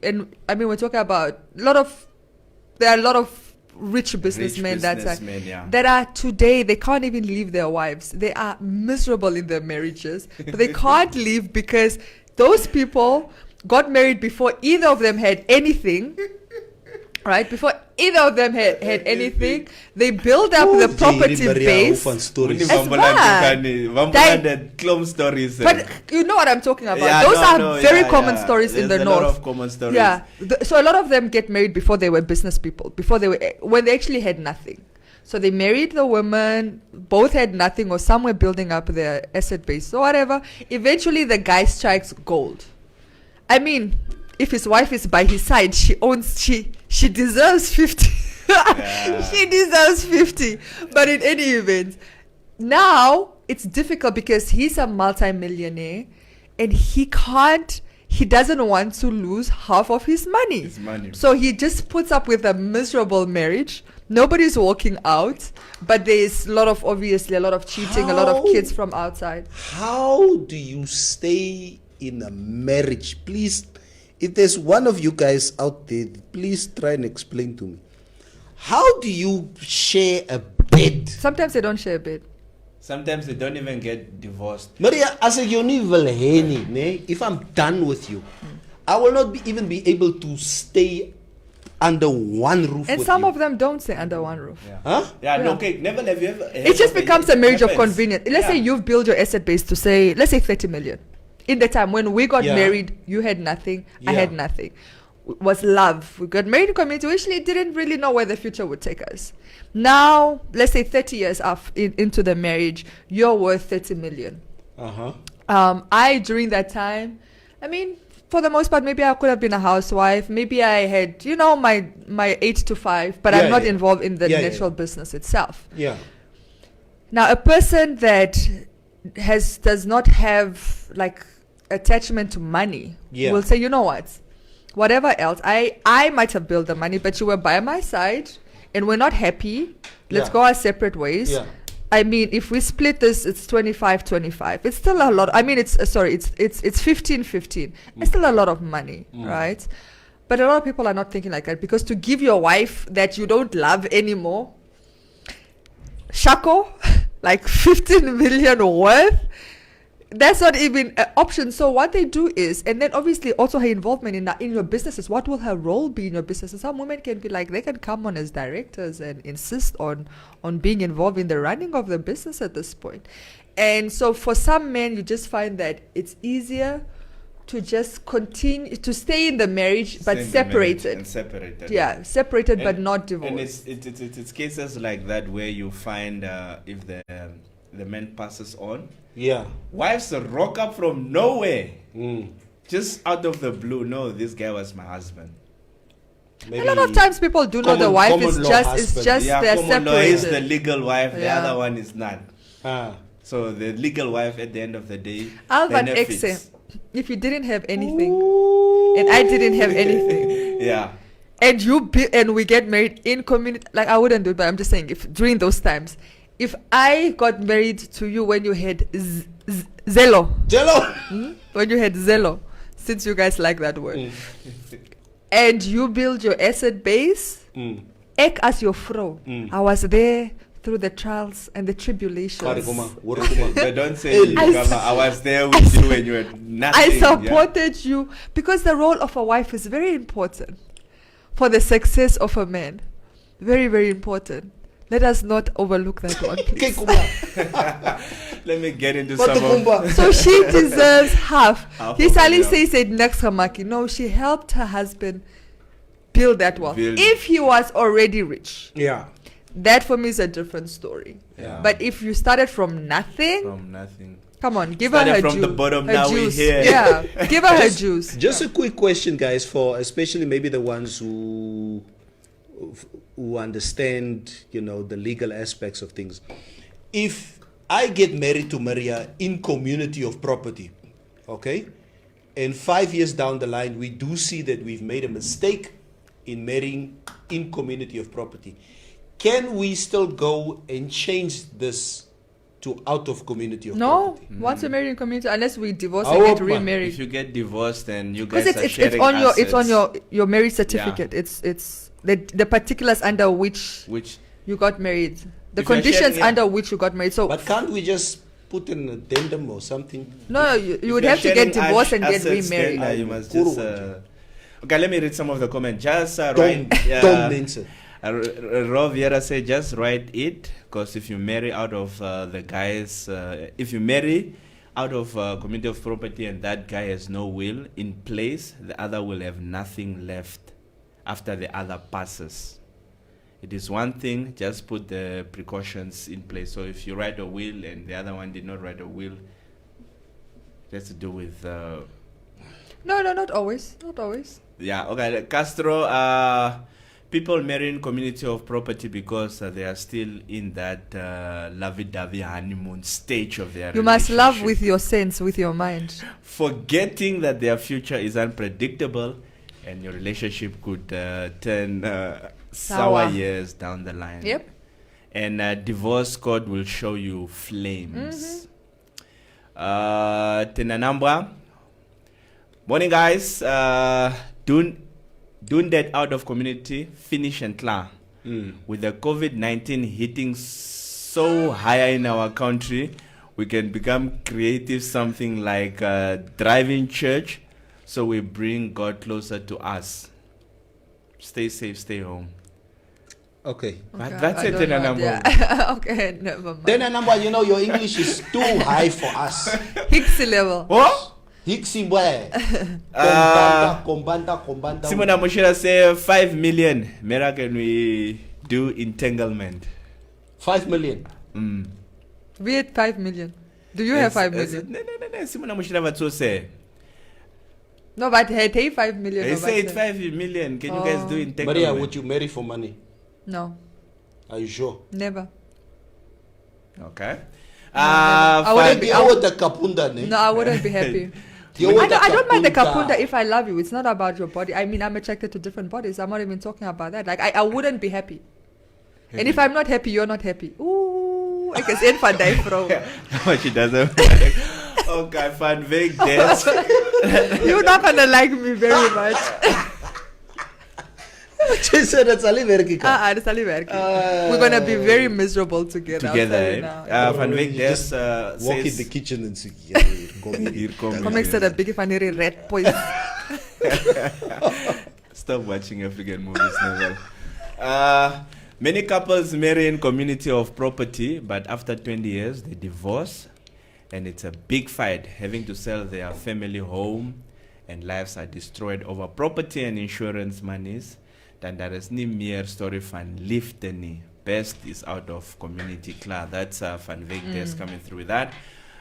talking about there are a lot of rich businessmen that are today, they can't even leave their wives. They are miserable in their marriages, but they can't leave because those people got married before either of them had anything, right? Before either of them had anything, they build up the property base. Stories. But you know what I'm talking about. Those are very common stories in the north. A lot of common stories. Yeah. So a lot of them get married before they were business people, when they actually had nothing. So they married the woman, both had nothing, or some were building up their asset base or whatever. Eventually the guy strikes gold. I mean, if his wife is by his side, she deserves 50. She deserves 50. But in any event, now it's difficult because he's a multi-millionaire and he doesn't want to lose half of his money. So he just puts up with a miserable marriage. Nobody's walking out, but there's obviously a lot of cheating, a lot of kids from outside. How do you stay in a marriage? Please, if there's one of you guys out there, please try and explain to me. How do you share a bed? Sometimes they don't share a bed. Sometimes they don't even get divorced. Maria, as a if I'm done with you, I will not even be able to stay under one roof and with some you. of them don't stay under one roof. Never have you ever. It just becomes a marriage of convenience. Let's say you've built your asset base to say, let's say 30 million. In the time when we got married, you had nothing, I had nothing. It was love. We got married in community. We actually didn't really know where the future would take us. Now, let's say 30 years into the marriage, you're worth 30 million. During that time, I mean, for the most part, maybe I could have been a housewife. Maybe I had, my 8 to 5, but I'm not involved in the natural business itself. Yeah. Now, a person that does not have like attachment to money will say, you know what? Whatever else, I might have built the money, but you were by my side and we're not happy. Let's go our separate ways. I mean, if we split this, it's 25-25. It's still a lot. I mean, it's 15-15. It's still a lot of money, right? But a lot of people are not thinking like that, because to give your wife that you don't love anymore, Shako, like 15 million worth, that's not even an option. So what they do is, and then obviously also her involvement in your businesses. What will her role be in your businesses? Some women can be like, they can come on as directors and insist on being involved in the running of the business at this point. And so for some men, you just find that it's easier to just continue to stay in the marriage, but separated. And separated. Yeah, separated but not divorced. And it's cases like that where you find if the man passes on. Yeah. Wives rock up from nowhere. Just out of the blue. No, this guy was my husband. Maybe a lot of times people do know the wife is just yeah, they're common law separated. is the legal wife, the Yeah. other one is not. So the legal wife at the end of the day Alvan benefits. Exe, if you didn't have anything and I didn't have anything, Yeah. and and we get married in community, like I wouldn't do it, but I'm just saying, if during those times, if I got married to you when you had Zelo, when you had Zelo, since you guys like that word, and you build your asset base, ek as your fro, I was there through the trials and the tribulations. But don't say I was there with you when you had nothing. I supported you, because the role of a wife is very important for the success of a man. Very, very important. Let us not overlook that one, please. Let me get into some of... So she deserves half. This Ali yeah. said next Hamaki. No, she helped her husband build that wealth. Build. If he was already rich, Yeah. that for me is a different story. Yeah. But if you started from nothing, come on, give her Started her from juice. the bottom, her now we're juice. here. Yeah, give her her juice. Just a quick question, guys, for especially maybe the ones who understand, the legal aspects of things. If I get married to Maria in community of property, okay, and 5 years down the line, we do see that we've made a mistake in marrying in community of property, can we still go and change this to out of community of property? No, once you're married in community, unless we divorce I and get hope, man. remarried. If you get divorced and you guys Because are sharing it's on assets, your marriage certificate. Yeah. It's the particulars under which you got married. The If you're conditions sharing, yeah. under which you got married. So But can't we just put an addendum or something? no, you would have to get divorced and get remarried. You must just... okay, let me read some of the comments. Just Don't mention. Ro Viera said, just write it, because if you marry out of the guys, if you marry out of community of property and that guy has no will in place, the other will have nothing left after the other passes. It is one thing, just put the precautions in place. So if you write a will and the other one did not write a will, that's to do with... No, not always. Not always. Yeah, okay. Castro, people marry in community of property because they are still in that lovey-dovey honeymoon stage of their You must love relationship. with your sense, with your mind. Forgetting that their future is unpredictable and your relationship could turn sour years down the line. Yep. And divorce court will show you flames. Tenanambra. Morning, guys. Doing that out of community, finish and clear. With the COVID-19 hitting so high in our country, we can become creative, something like driving church, so we bring God closer to us. Stay safe, stay home. Okay. But that's I it, don't know. Tenanambra. Yeah. Okay, never mind. Then a number, your English is too high for us. Hixie level. What? Hixie boy. Kombanda. Simona Mushira say 5 million. Mera can we do entanglement? 5 million. We had 5 million. Do you have 5 million? No. Simona Mushira Vatso say. No, but hey, 5 million. They no, say but, it's 5 million. Can you guys do entanglement? Maria, would you marry for money? No, Are you sure? never. Okay. I wouldn't be. No, I wouldn't be happy. I don't mind the kapunda if I love you. It's not about your body. I mean, I'm attracted to different bodies. I'm not even talking about that. Like, I wouldn't be happy. And if I'm not happy, you're not happy. Ooh, Ek is een van die vrou. No, she doesn't. Okay, Van Wyk, there's You're not gonna like me very much. Jy sê dit sal nie werk nie. Dis al nie werk nie. We're gonna be very miserable together. I'll tell you now. Van Wyk, there's Walk in says the kitchen and say, yeah, hier kom hier. hier kom Kom ek sê dat bietjie van hierdie red boys. Stop watching African movies, Neville. Many couples marry in community of property, but after 20 years they divorce, and it's a big fight, having to sell their family home, and lives are destroyed over property and insurance monies. Dan daar is nie meer story van liefde nie. Best is out of community. Klaar, that's Van Wyk Des coming through with that.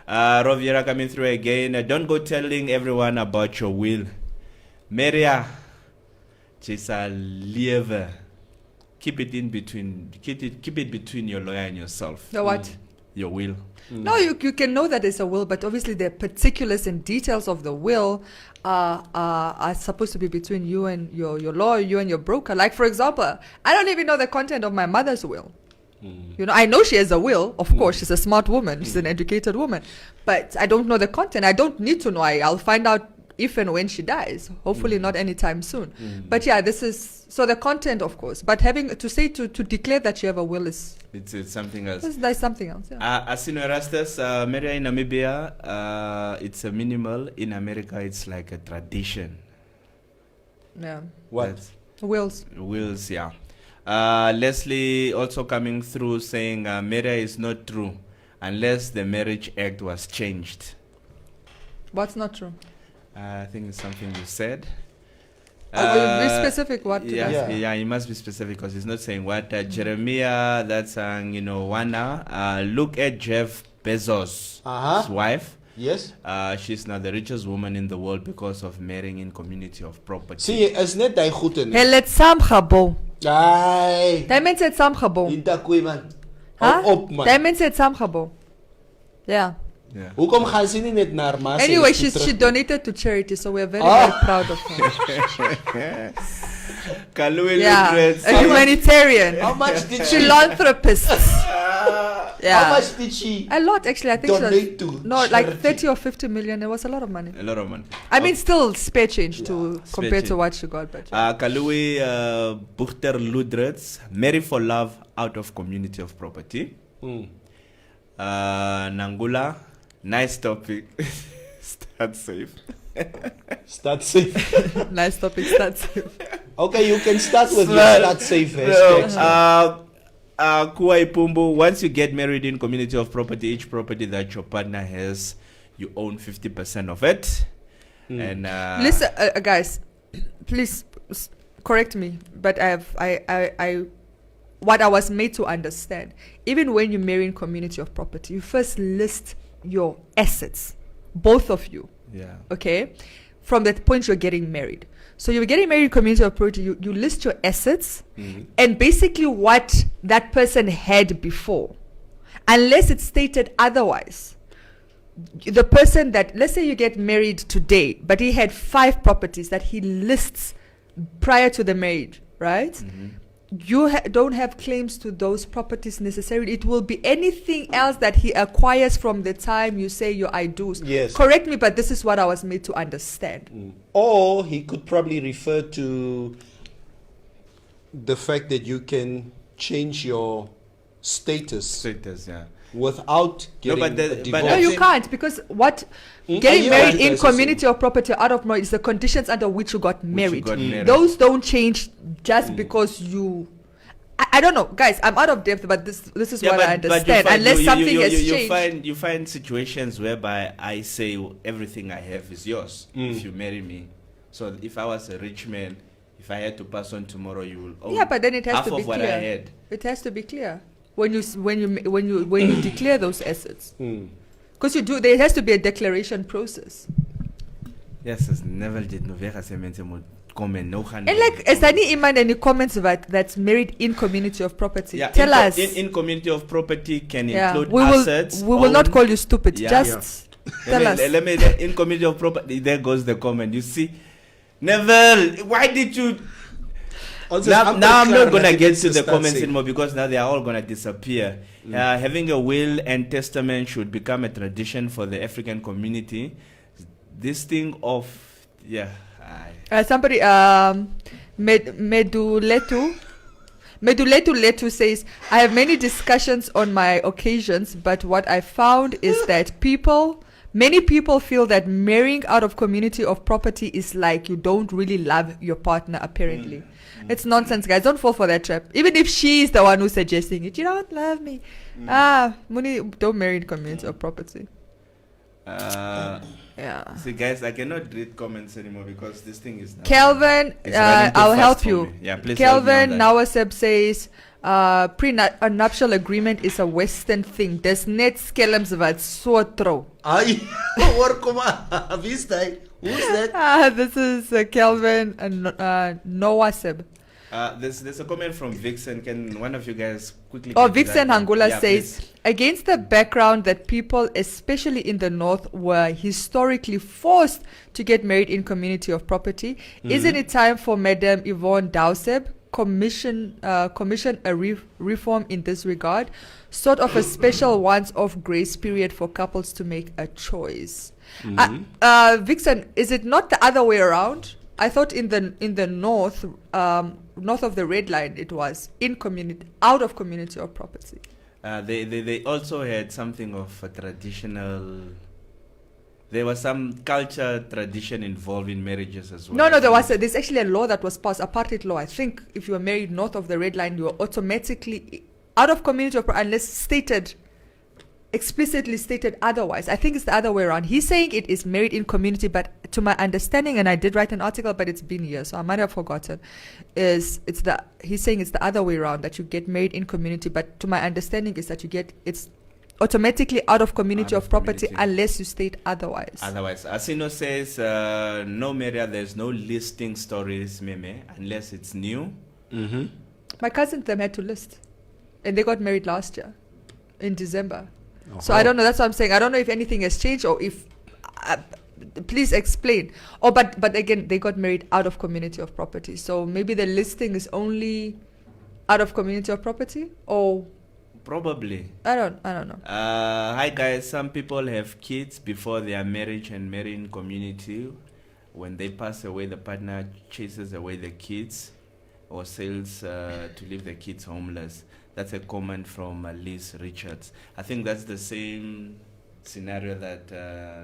Roviera coming through again. Don't go telling everyone about your will. Maria, Chisa lewe. Keep it in between. Keep it between your lawyer and yourself. The what? Your will. No, you can know that there's a will, but obviously the particulars and details of the will are supposed to be between you and your lawyer, you and your broker. Like, for example, I don't even know the content of my mother's will. You know, I know she has a will. Of course, she's a smart woman. She's an educated woman. But I don't know the content. I don't need to know. I'll find out if and when she dies. Hopefully not anytime soon. But yeah, this is... So the content, of course. But having to say, to declare that you have a will is... It's something else. That's something else, yeah. Asino Erastus, Maria in Namibia, it's a minimal. In America, it's like a tradition. Yeah. What? Wills. Wills, yeah. Leslie also coming through saying Maria is not true unless the Marriage Act was changed. What's not true? I think it's something you said. Be specific what? Yeah, you must be specific because he's not saying what. Jeremiah, that's Wana. Look at Jeff Bezos' wife. Yes. She's now the richest woman in the world because of marrying in community of property. See, is net daai goed in. Hulle het saamgebou. Ai. Daai mense het saamgebou. Intakoe man. Huh? Op man. Daai mense het saamgebou. Yeah. Yeah. Hoekom gaan sy nie net na haar ma? Anyway, she donated to charity, so we're very, very proud of her. Kalui Yeah, a humanitarian. How much did she? Philanthropist. Yeah. How much did she? A lot, actually. I think donate so. to No, like charity? 30 or 50 million. It was a lot of money. A lot of money. I mean, still spare change to Spare compared to change. what she got. But Kalui Buchter Ludrets, marry for love out of community of property. Nangula, nice topic. Start safe. Start safe. nice topic. Start safe. Okay, you can start with your start safe hashtag. Kuai Pumbu, once you get married in community of property, each property that your partner has, you own 50% of it. And Listen, guys, please correct me, but I what I was made to understand, even when you marry in community of property, you first list your assets, both of you. yeah. Okay, from that point you're getting married. So you're getting married in community of property, you list your assets and basically what that person had before, unless it's stated otherwise. The person that, let's say you get married today, but he had 5 properties that he lists prior to the marriage, right? You don't have claims to those properties necessarily. It will be anything else that he acquires from the time you say your I do's. Yes. Correct me, but this is what I was made to understand. Or he could probably refer to the fact that you can change your status Yeah. without getting but a but divorce. No, you can't, because what Are getting you married right, in guys? community of property out of marriage is the conditions under which you got married. got married. Those don't change just because you. I don't know, guys. I'm out of depth, but this is what I understand. Unless something has changed. You find situations whereby I say everything I have is yours if you marry me. So if I was a rich man, if I had to pass on tomorrow, you will own Yeah, but then it has half to be of what I clear. had. It has to be clear when you declare those assets. Because there has to be a declaration process. Yes, it's never did no vera semente mo comment no hand. And like, is there any comments about that's married in community of property? Yeah, Tell us. in community of property can include we assets. will not call you stupid. Yeah. Just tell us. Let me in community of property. There goes the comment. You see, Neville, why did you? Now I'm not gonna get to the comments anymore because now they are all gonna disappear. Having a will and testament should become a tradition for the African community. This thing of somebody Meduletu says, I have many discussions on my occasions, but what I found is that many people feel that marrying out of community of property is like you don't really love your partner, apparently. It's nonsense, guys. Don't fall for that trap. Even if she's the one who's suggesting it, you don't love me. Muni, don't marry in community of property. See, guys, I cannot read comments anymore because this thing is. Kelvin, I'll help you. Yeah, please. Kelvin Nawaseb says, prenuptial agreement is a Western thing. There's net skelms wat so tro. Ay, who's that? This is Kelvin Nawaseb. There's a comment from Vixen. Can one of you guys quickly? Vixen Hangula says, please. Against the background that people, especially in the North, were historically forced to get married in community of property, isn't it time for Madam Yvonne Dowseb commission a reform in this regard, sort of a special once-off grace period for couples to make a choice? Vixen, is it not the other way around? I thought in the north of the red line it was out of community or property. They also had something of a traditional. There was some culture tradition involved in marriages as well. No, there's actually a law that was passed, apartheid law. I think if you were married north of the red line, you were automatically out of community or unless explicitly stated otherwise. I think it's the other way around. He's saying it is married in community, but to my understanding, and I did write an article, but it's been years, so I might have forgotten. He's saying it's the other way around, that you get married in community, but to my understanding is that it's automatically out of community of property unless you state otherwise. Asino says no Maria, there's no listing stories meme unless it's new. My cousins them had to list, and they got married last year in December. So I don't know. That's what I'm saying. I don't know if anything has changed or if. Please explain. But again, they got married out of community of property. So maybe the listing is only out of community of property, or probably. I don't know. Hi guys. Some people have kids before their marriage and marry in community. When they pass away, the partner chases away the kids or sells to leave the kids homeless. That's a comment from Liz Richards. I think that's the same scenario that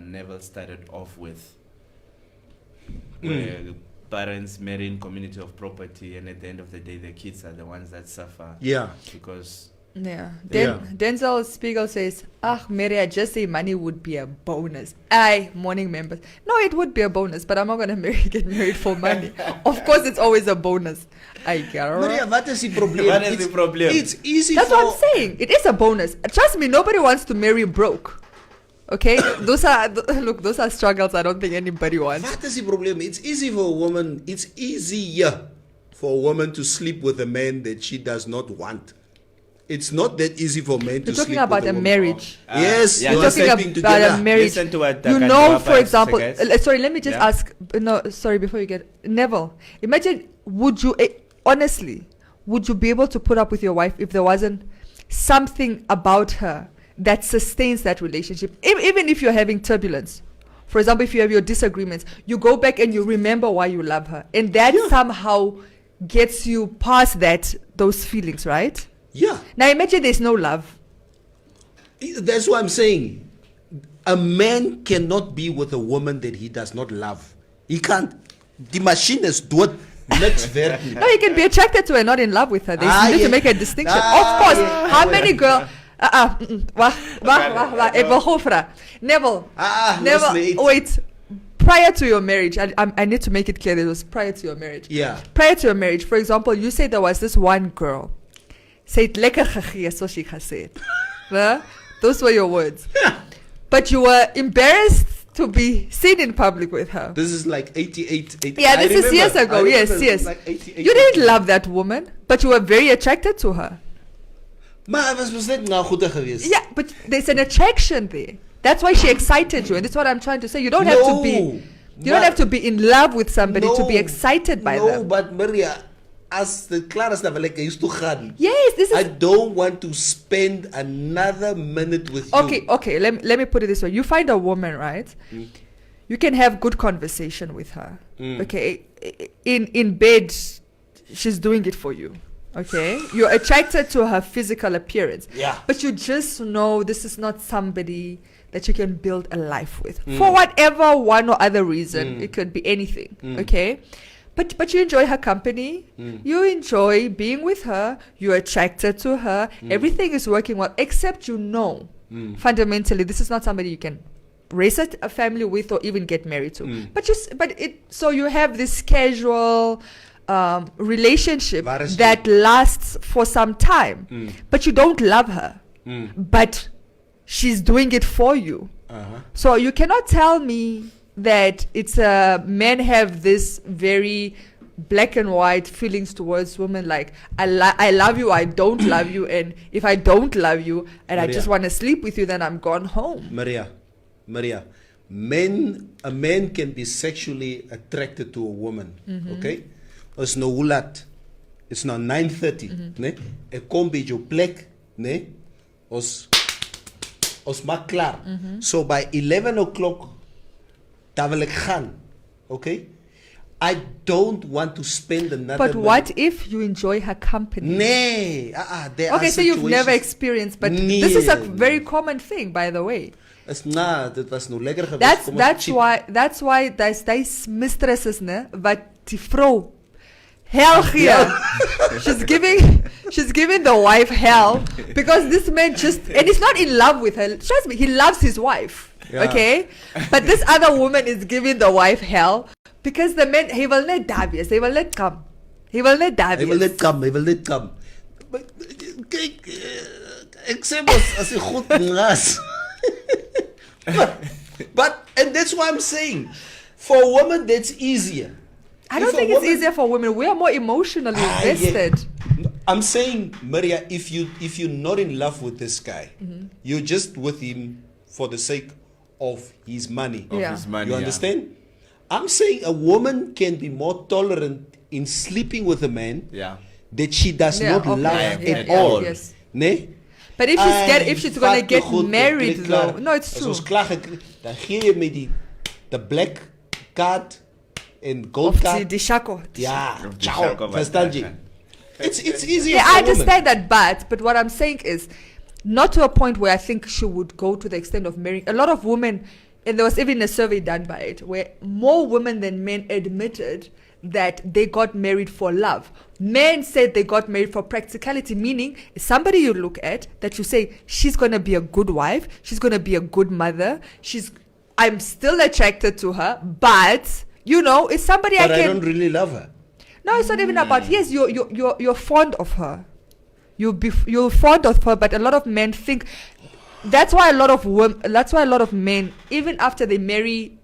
Neville started off with, where the parents marry in community of property, and at the end of the day, the kids are the ones that suffer. Yeah. Because. Yeah. Denzel Spiegel says, Mary, I just say money would be a bonus. Morning members. No, it would be a bonus, but I'm not going to get married for money. Of course, it's always a bonus. Maria, what is the problem? It's easy. That's what I'm saying. It is a bonus. Trust me, nobody wants to marry broke. Okay? those are struggles I don't think anybody wants. What is the problem? It's easy for a woman. It's easier for a woman to sleep with a man that she does not want. It's not that easy for men to sleep with a woman. You're talking about a marriage. Yes, you're talking about a marriage. Listen to what you know, for example, sorry, let me just ask. No, sorry, before you get Neville. Imagine, would you be able to put up with your wife if there wasn't something about her that sustains that relationship? Even if you're having turbulence. For example, if you have your disagreements, you go back and you remember why you love her. And that somehow gets you past those feelings, right? Yeah. Now imagine there's no love. That's what I'm saying. A man cannot be with a woman that he does not love. He can't. The machine is dood. No, he can be attracted to her, not in love with her. They need to make a distinction. Of course. How many girls? Neville. Wait. Prior to your marriage, I need to make it clear that it was prior to your marriage. Yeah. Prior to your marriage, for example, you say there was this one girl. Say it lekker gegee, so she has said. Those were your words. But you were embarrassed to be seen in public with her. This is like 88. Yeah, this is years ago. Yes. Like 88, you didn't love that woman, but you were very attracted to her. Maar was net nou goed geweest. Yeah, but there's an attraction there. That's why she excited you, and that's what I'm trying to say. You don't have to be in love with somebody to be excited by them. No, but Maria, as the Clara's never like I used to gaan. Yes, this is I don't want to spend another minute with you. okay. Let me put it this way. You find a woman, right? You can have good conversation with her. Okay, in bed, she's doing it for you. Okay, you're attracted to her physical appearance. Yeah. But you just know this is not somebody that you can build a life with for whatever one or other reason. It could be anything. Okay. But you enjoy her company. You enjoy being with her. You're attracted to her. Everything is working well, except fundamentally this is not somebody you can raise a family with or even get married to. So you have this casual relationship that lasts for some time, but you don't love her. But she's doing it for you. So you cannot tell me that it's men have this very black and white feelings towards women, like I love you, I don't love you, and if I don't love you and Maria, I just want to sleep with you, then I'm gone home. Maria, a man can be sexually attracted to a woman. Okay, it's no ulat, it's now 9:30. Ne, a kombi jo plek, ne, os maak klaar. So by 11 o'clock. Daar wil ik gaan. Okay? I don't want to spend another But minute. what if you enjoy her company? Nee. There Okay, are so you've never situations- experienced, but Nee. this is a very common thing, by the way. Dit was nou lekker geweest. Kom ons That's why there's mistresses, ne, wat die vrou hell here. she's giving the wife hell because this man and he's not in love with her. Trust me, he loves his wife. Yeah. Okay, but this other woman is giving the wife hell because the man, he will not die. He will not come. He will not die. Hy wil net kom. But kyk, ek sê mos as jy goed ngas. But and that's why I'm saying for a woman that's easier. I don't think it's easier for women. We are more emotionally invested. I'm saying, Maria, if you're not in love with this guy, you're just with him for the sake of his money. You understand? I'm saying a woman can be more tolerant in sleeping with a man that she does not love at all. Yes. Nee? But if she's gonna get married though, no, it's true. As ons klaar dan gee jy met the black card and gold Of card. the shako. Ja, ciao. Verstaan jy? It's easier. Yeah, for I a woman. understand that, but what I'm saying is not to a point where I think she would go to the extent of marrying. A lot of women, and there was even a survey done by it, where more women than men admitted that they got married for love. Men said they got married for practicality, meaning somebody you look at that you say, she's going to be a good wife, she's going to be a good mother, I'm still attracted to her, but, it's somebody But I don't really love her. No, it's not even about, yes, you're fond of her. You're fond of her, but a lot of men think, that's why a lot of men, even after they marry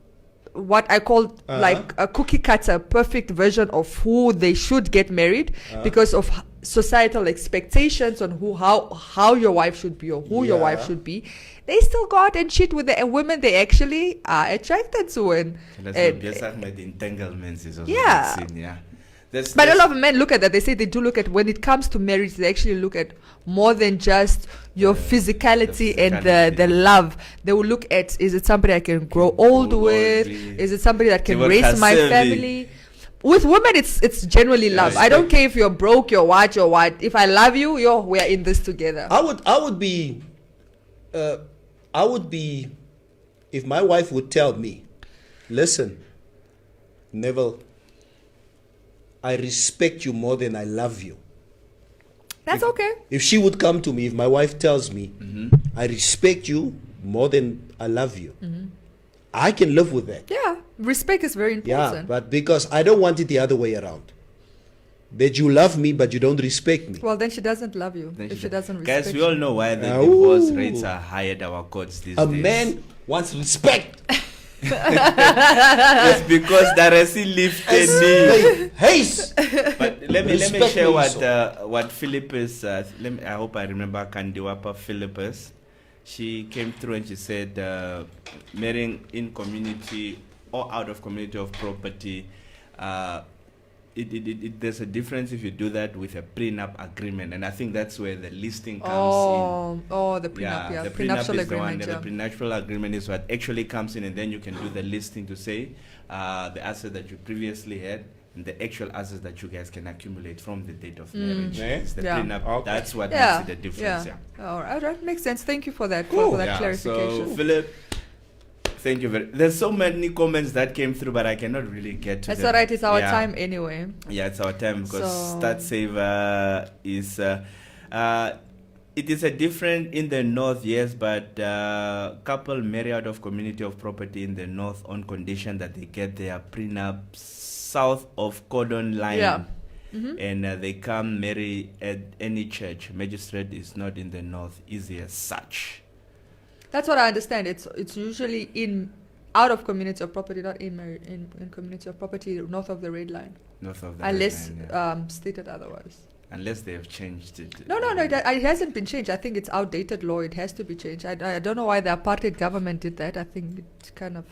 what I call like a cookie cutter, perfect version of who they should get married because of societal expectations on how your wife should be or who your wife should be, they still go out and cheat with the women they actually are attracted to. And entanglements is also yeah. seen, yeah. But a lot of men look at that. They say they do look at, when it comes to marriage, they actually look at more than just your physicality and the love. They will look at, is it somebody I can grow old with? Is it somebody that can raise my family? With women, it's generally love. I don't care if you're broke, you're what. If I love you, we're in this together. I would be, if my wife would tell me, listen, Neville, I respect you more than I love you. That's okay. If she would come to me, if my wife tells me, I respect you more than I love you, I can live with that. Yeah, respect is very important. Yeah, but because I don't want it the other way around. That you love me, but you don't respect me. Well, then she doesn't love you. If she doesn't respect Guys, we you. all know why the divorce rates are higher at our courts these days. A man wants respect. It's because there is a lifted knee. Haste. But let me share what Philippus. I hope I remember Kandiwapa Philippus. She came through and she said, marrying in community or out of community of property there's a difference if you do that with a prenup agreement, and I think that's where the listing comes in. Oh, the prenup, yeah. The Prenuptial is the one. agreement, yeah. The prenuptial agreement is what actually comes in, and then you can do the listing to say the asset that you previously had and the actual assets that you guys can accumulate from the date of marriage. It's the prenup. Okay. That's what makes it the difference. All right, makes sense. Thank you for that, for that clarification. So, Philip, thank you very. There's so many comments that came through, but I cannot really get to That's them. all right. It's our time anyway. Yeah, it's our time because So- Start Saver is. It is a different in the north, yes, but couple marry out of community of property in the north on condition that they get their prenup south of cordon line. Yeah. And they come marry at any church. Magistrate is not in the north, easy as such. That's what I understand. It's usually out of community of property, not in community of property north of the red line. North of the Unless red line, stated otherwise. Unless they have changed it. No, it hasn't been changed. I think it's outdated law. It has to be changed. I don't know why the apartheid government did that. I think it's kind of.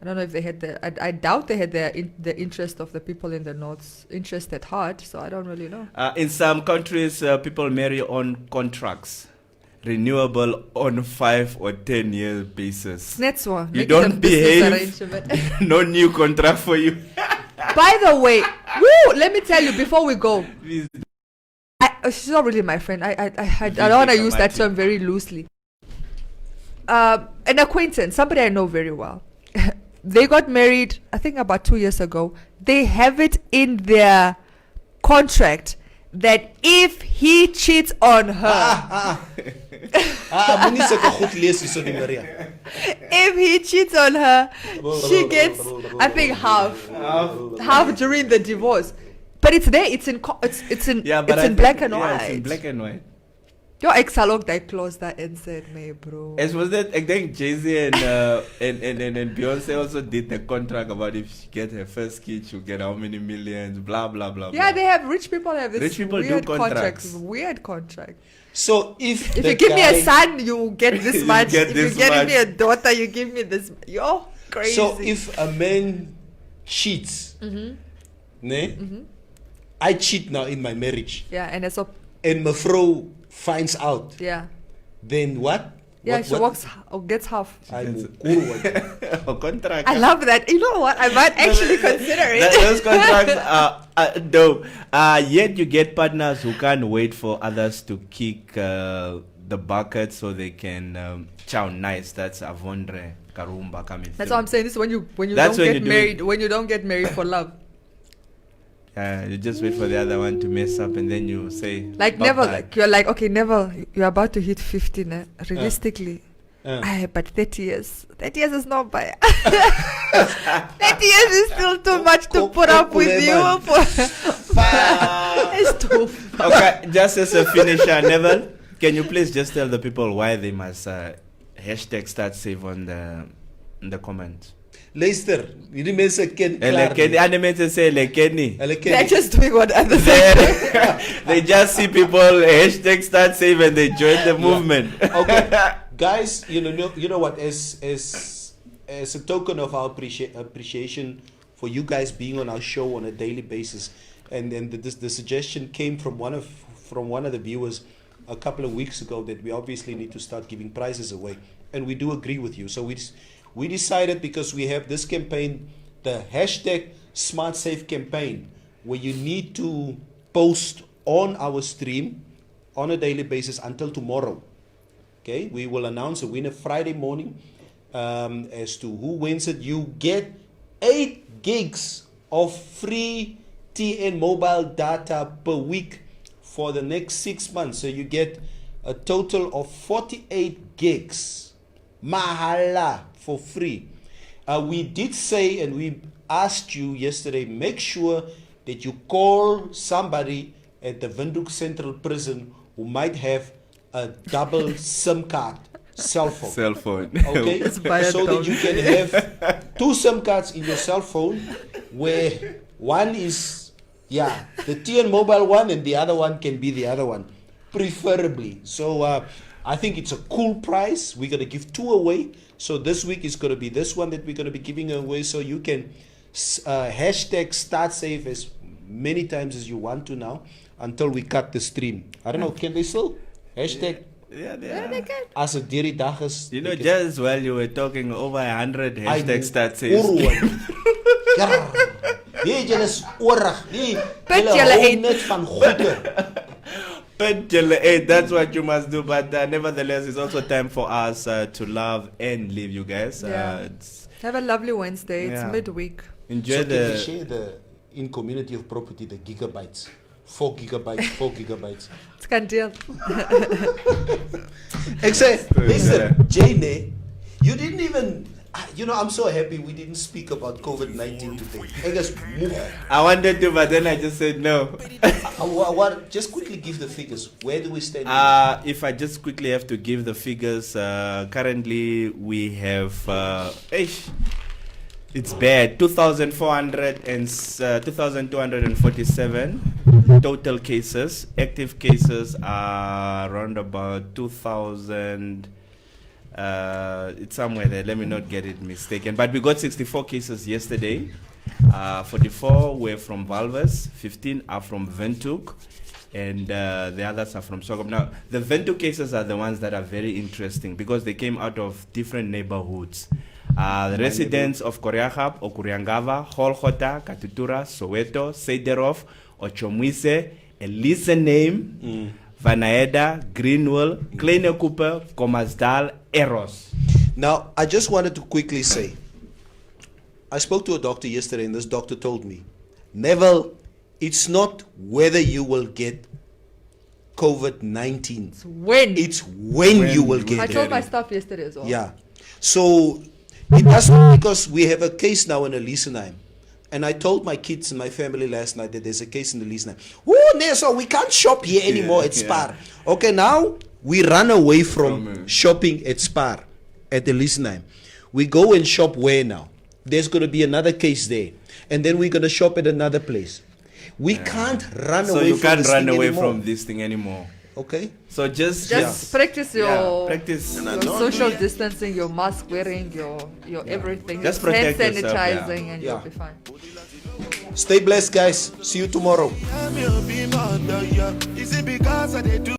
I don't know if they had I doubt they had the interest of the people in the North's interest at heart, so I don't really know. In some countries, people marry on contracts, renewable on 5 or 10 year basis. That's one. You don't behave, no new contract for you. By the way, let me tell you before we go. She's not really my friend. I don't want to use that term very loosely. An acquaintance, somebody I know very well. They got married, I think about 2 years ago. They have it in their contract that if he cheats on her, if he cheats on her, she gets, I think, half during the divorce. But it's there. It's in black and white. It's in black and white. Your ex looked that close that and said, "Me, bro." As was that, I think Jay-Z and Beyonce also did the contract about if she get her first kid, she'll get how many millions, blah blah blah. Yeah, blah. they have rich people have this Rich people weird do contracts. Weird contract. So if you give me a son, you get this much. If you get me a daughter, you give me this. You're crazy. So if a man cheats, I cheat now in my marriage. Yeah, and it's and mevrouw finds out. Yeah. Then what? Yeah, she works or gets half. A contract. I love that. You know what? I might actually consider it. Those contracts are dope. Yet you get partners who can't wait for others to kick the bucket so they can chow nice. That's Avondre Karumba coming. That's what I'm saying. This is when you That's don't when get you married. When you don't get married for love. You just wait for the other one to mess up and then you say like bye-bye. never like you're like, okay, never, you're about to hit 50 realistically. But 30 years is not bad. 30 years is still too much to put up with you for. It's too far. Okay, just as a finisher, Neville, can you please just tell the people why they must hashtag start save on the comments? Luister, hierdie mense ken die mense sê hulle ken nie. They're just doing what others say. They just see people hashtag start save and they join the movement. Okay, guys, you know what? As a token of our appreciation for you guys being on our show on a daily basis, and then the suggestion came from one of the viewers a couple of weeks ago that we obviously need to start giving prizes away, and we do agree with you. So we decided, because we have this campaign, the hashtag Smart Safe campaign, where you need to post on our stream on a daily basis until tomorrow. Okay, we will announce a winner Friday morning. As to who wins it, you get 8 gigs of free TN mobile data per week for the next 6 months. So you get a total of 48 gigs. Mahala. For free. We did say, and we asked you yesterday, make sure that you call somebody at the Windhoek Central Prison who might have a double SIM card cell phone. Okay, so that you can have 2 SIM cards in your cell phone, where one is the TN mobile one and the other one can be the other one, preferably. So I think it's a cool price. We're gonna give 2 away. So this week is going to be this one that we're going to be giving away, so you can Hashtag start safe as many times as you want to now until we cut the stream. I don't know, can they still? Hashtag. Yeah, they are. As a dairy dag is. You know, just while you were talking, over 100 hashtags that says. Nee, julle is oorig. Nee, Put julle julle hou uit. net van goede. But that's what you must do. But nevertheless, it's also time for us to love and live, you guys. Yeah. It's Have a lovely Wednesday. It's Yeah. midweek. enjoy So can we the. share the in community of property the gigabytes? 4 gigabytes, 4 gigabytes. It's can deal. Except, listen, Jane, you didn't even. You know, I'm so happy we didn't speak about COVID-19 today. I guess, I wanted to, but then I just said no. just quickly give the figures. Where do we stand? If I just quickly have to give the figures, currently we have. It's bad. 2,247 total cases. Active cases are around about 2,000. It's somewhere there. Let me not get it mistaken. But we got 64 cases yesterday. 44 were from Valves. 15 are from Windhoek. And the others are from Sogom. Now, the Windhoek cases are the ones that are very interesting because they came out of different neighborhoods. The residents of Koreagap, Okuriangava, Holgota, Katutura, Soweto, Sederof, Ochomwise, Elise Name, Vanaeda, Greenwell, Kleine Cooper, Komasdal, Eros. Now, I just wanted to quickly say, I spoke to a doctor yesterday, and this doctor told me, Neville, it's not whether you will get COVID-19. It's when. It's when you will get I it. told my staff yesterday as well. Yeah. So it doesn't, because we have a case now in Elisenheim. And I told my kids and my family last night that there's a case in Elisenheim. Oh, no, so we can't shop here anymore at Spar. Okay, now we run away from shopping at Spar, at Elisenheim. We go and shop where now? There's going to be another case there. And then we're going to shop at another place. We can't run So away you from can't this run thing away anymore. from this thing anymore. Okay? So just practice your practice. your social distancing, your mask wearing, your everything. Just hand protect yourself, sanitizing, and Yeah. you'll be fine. Stay blessed, guys. See you tomorrow. Is it because I do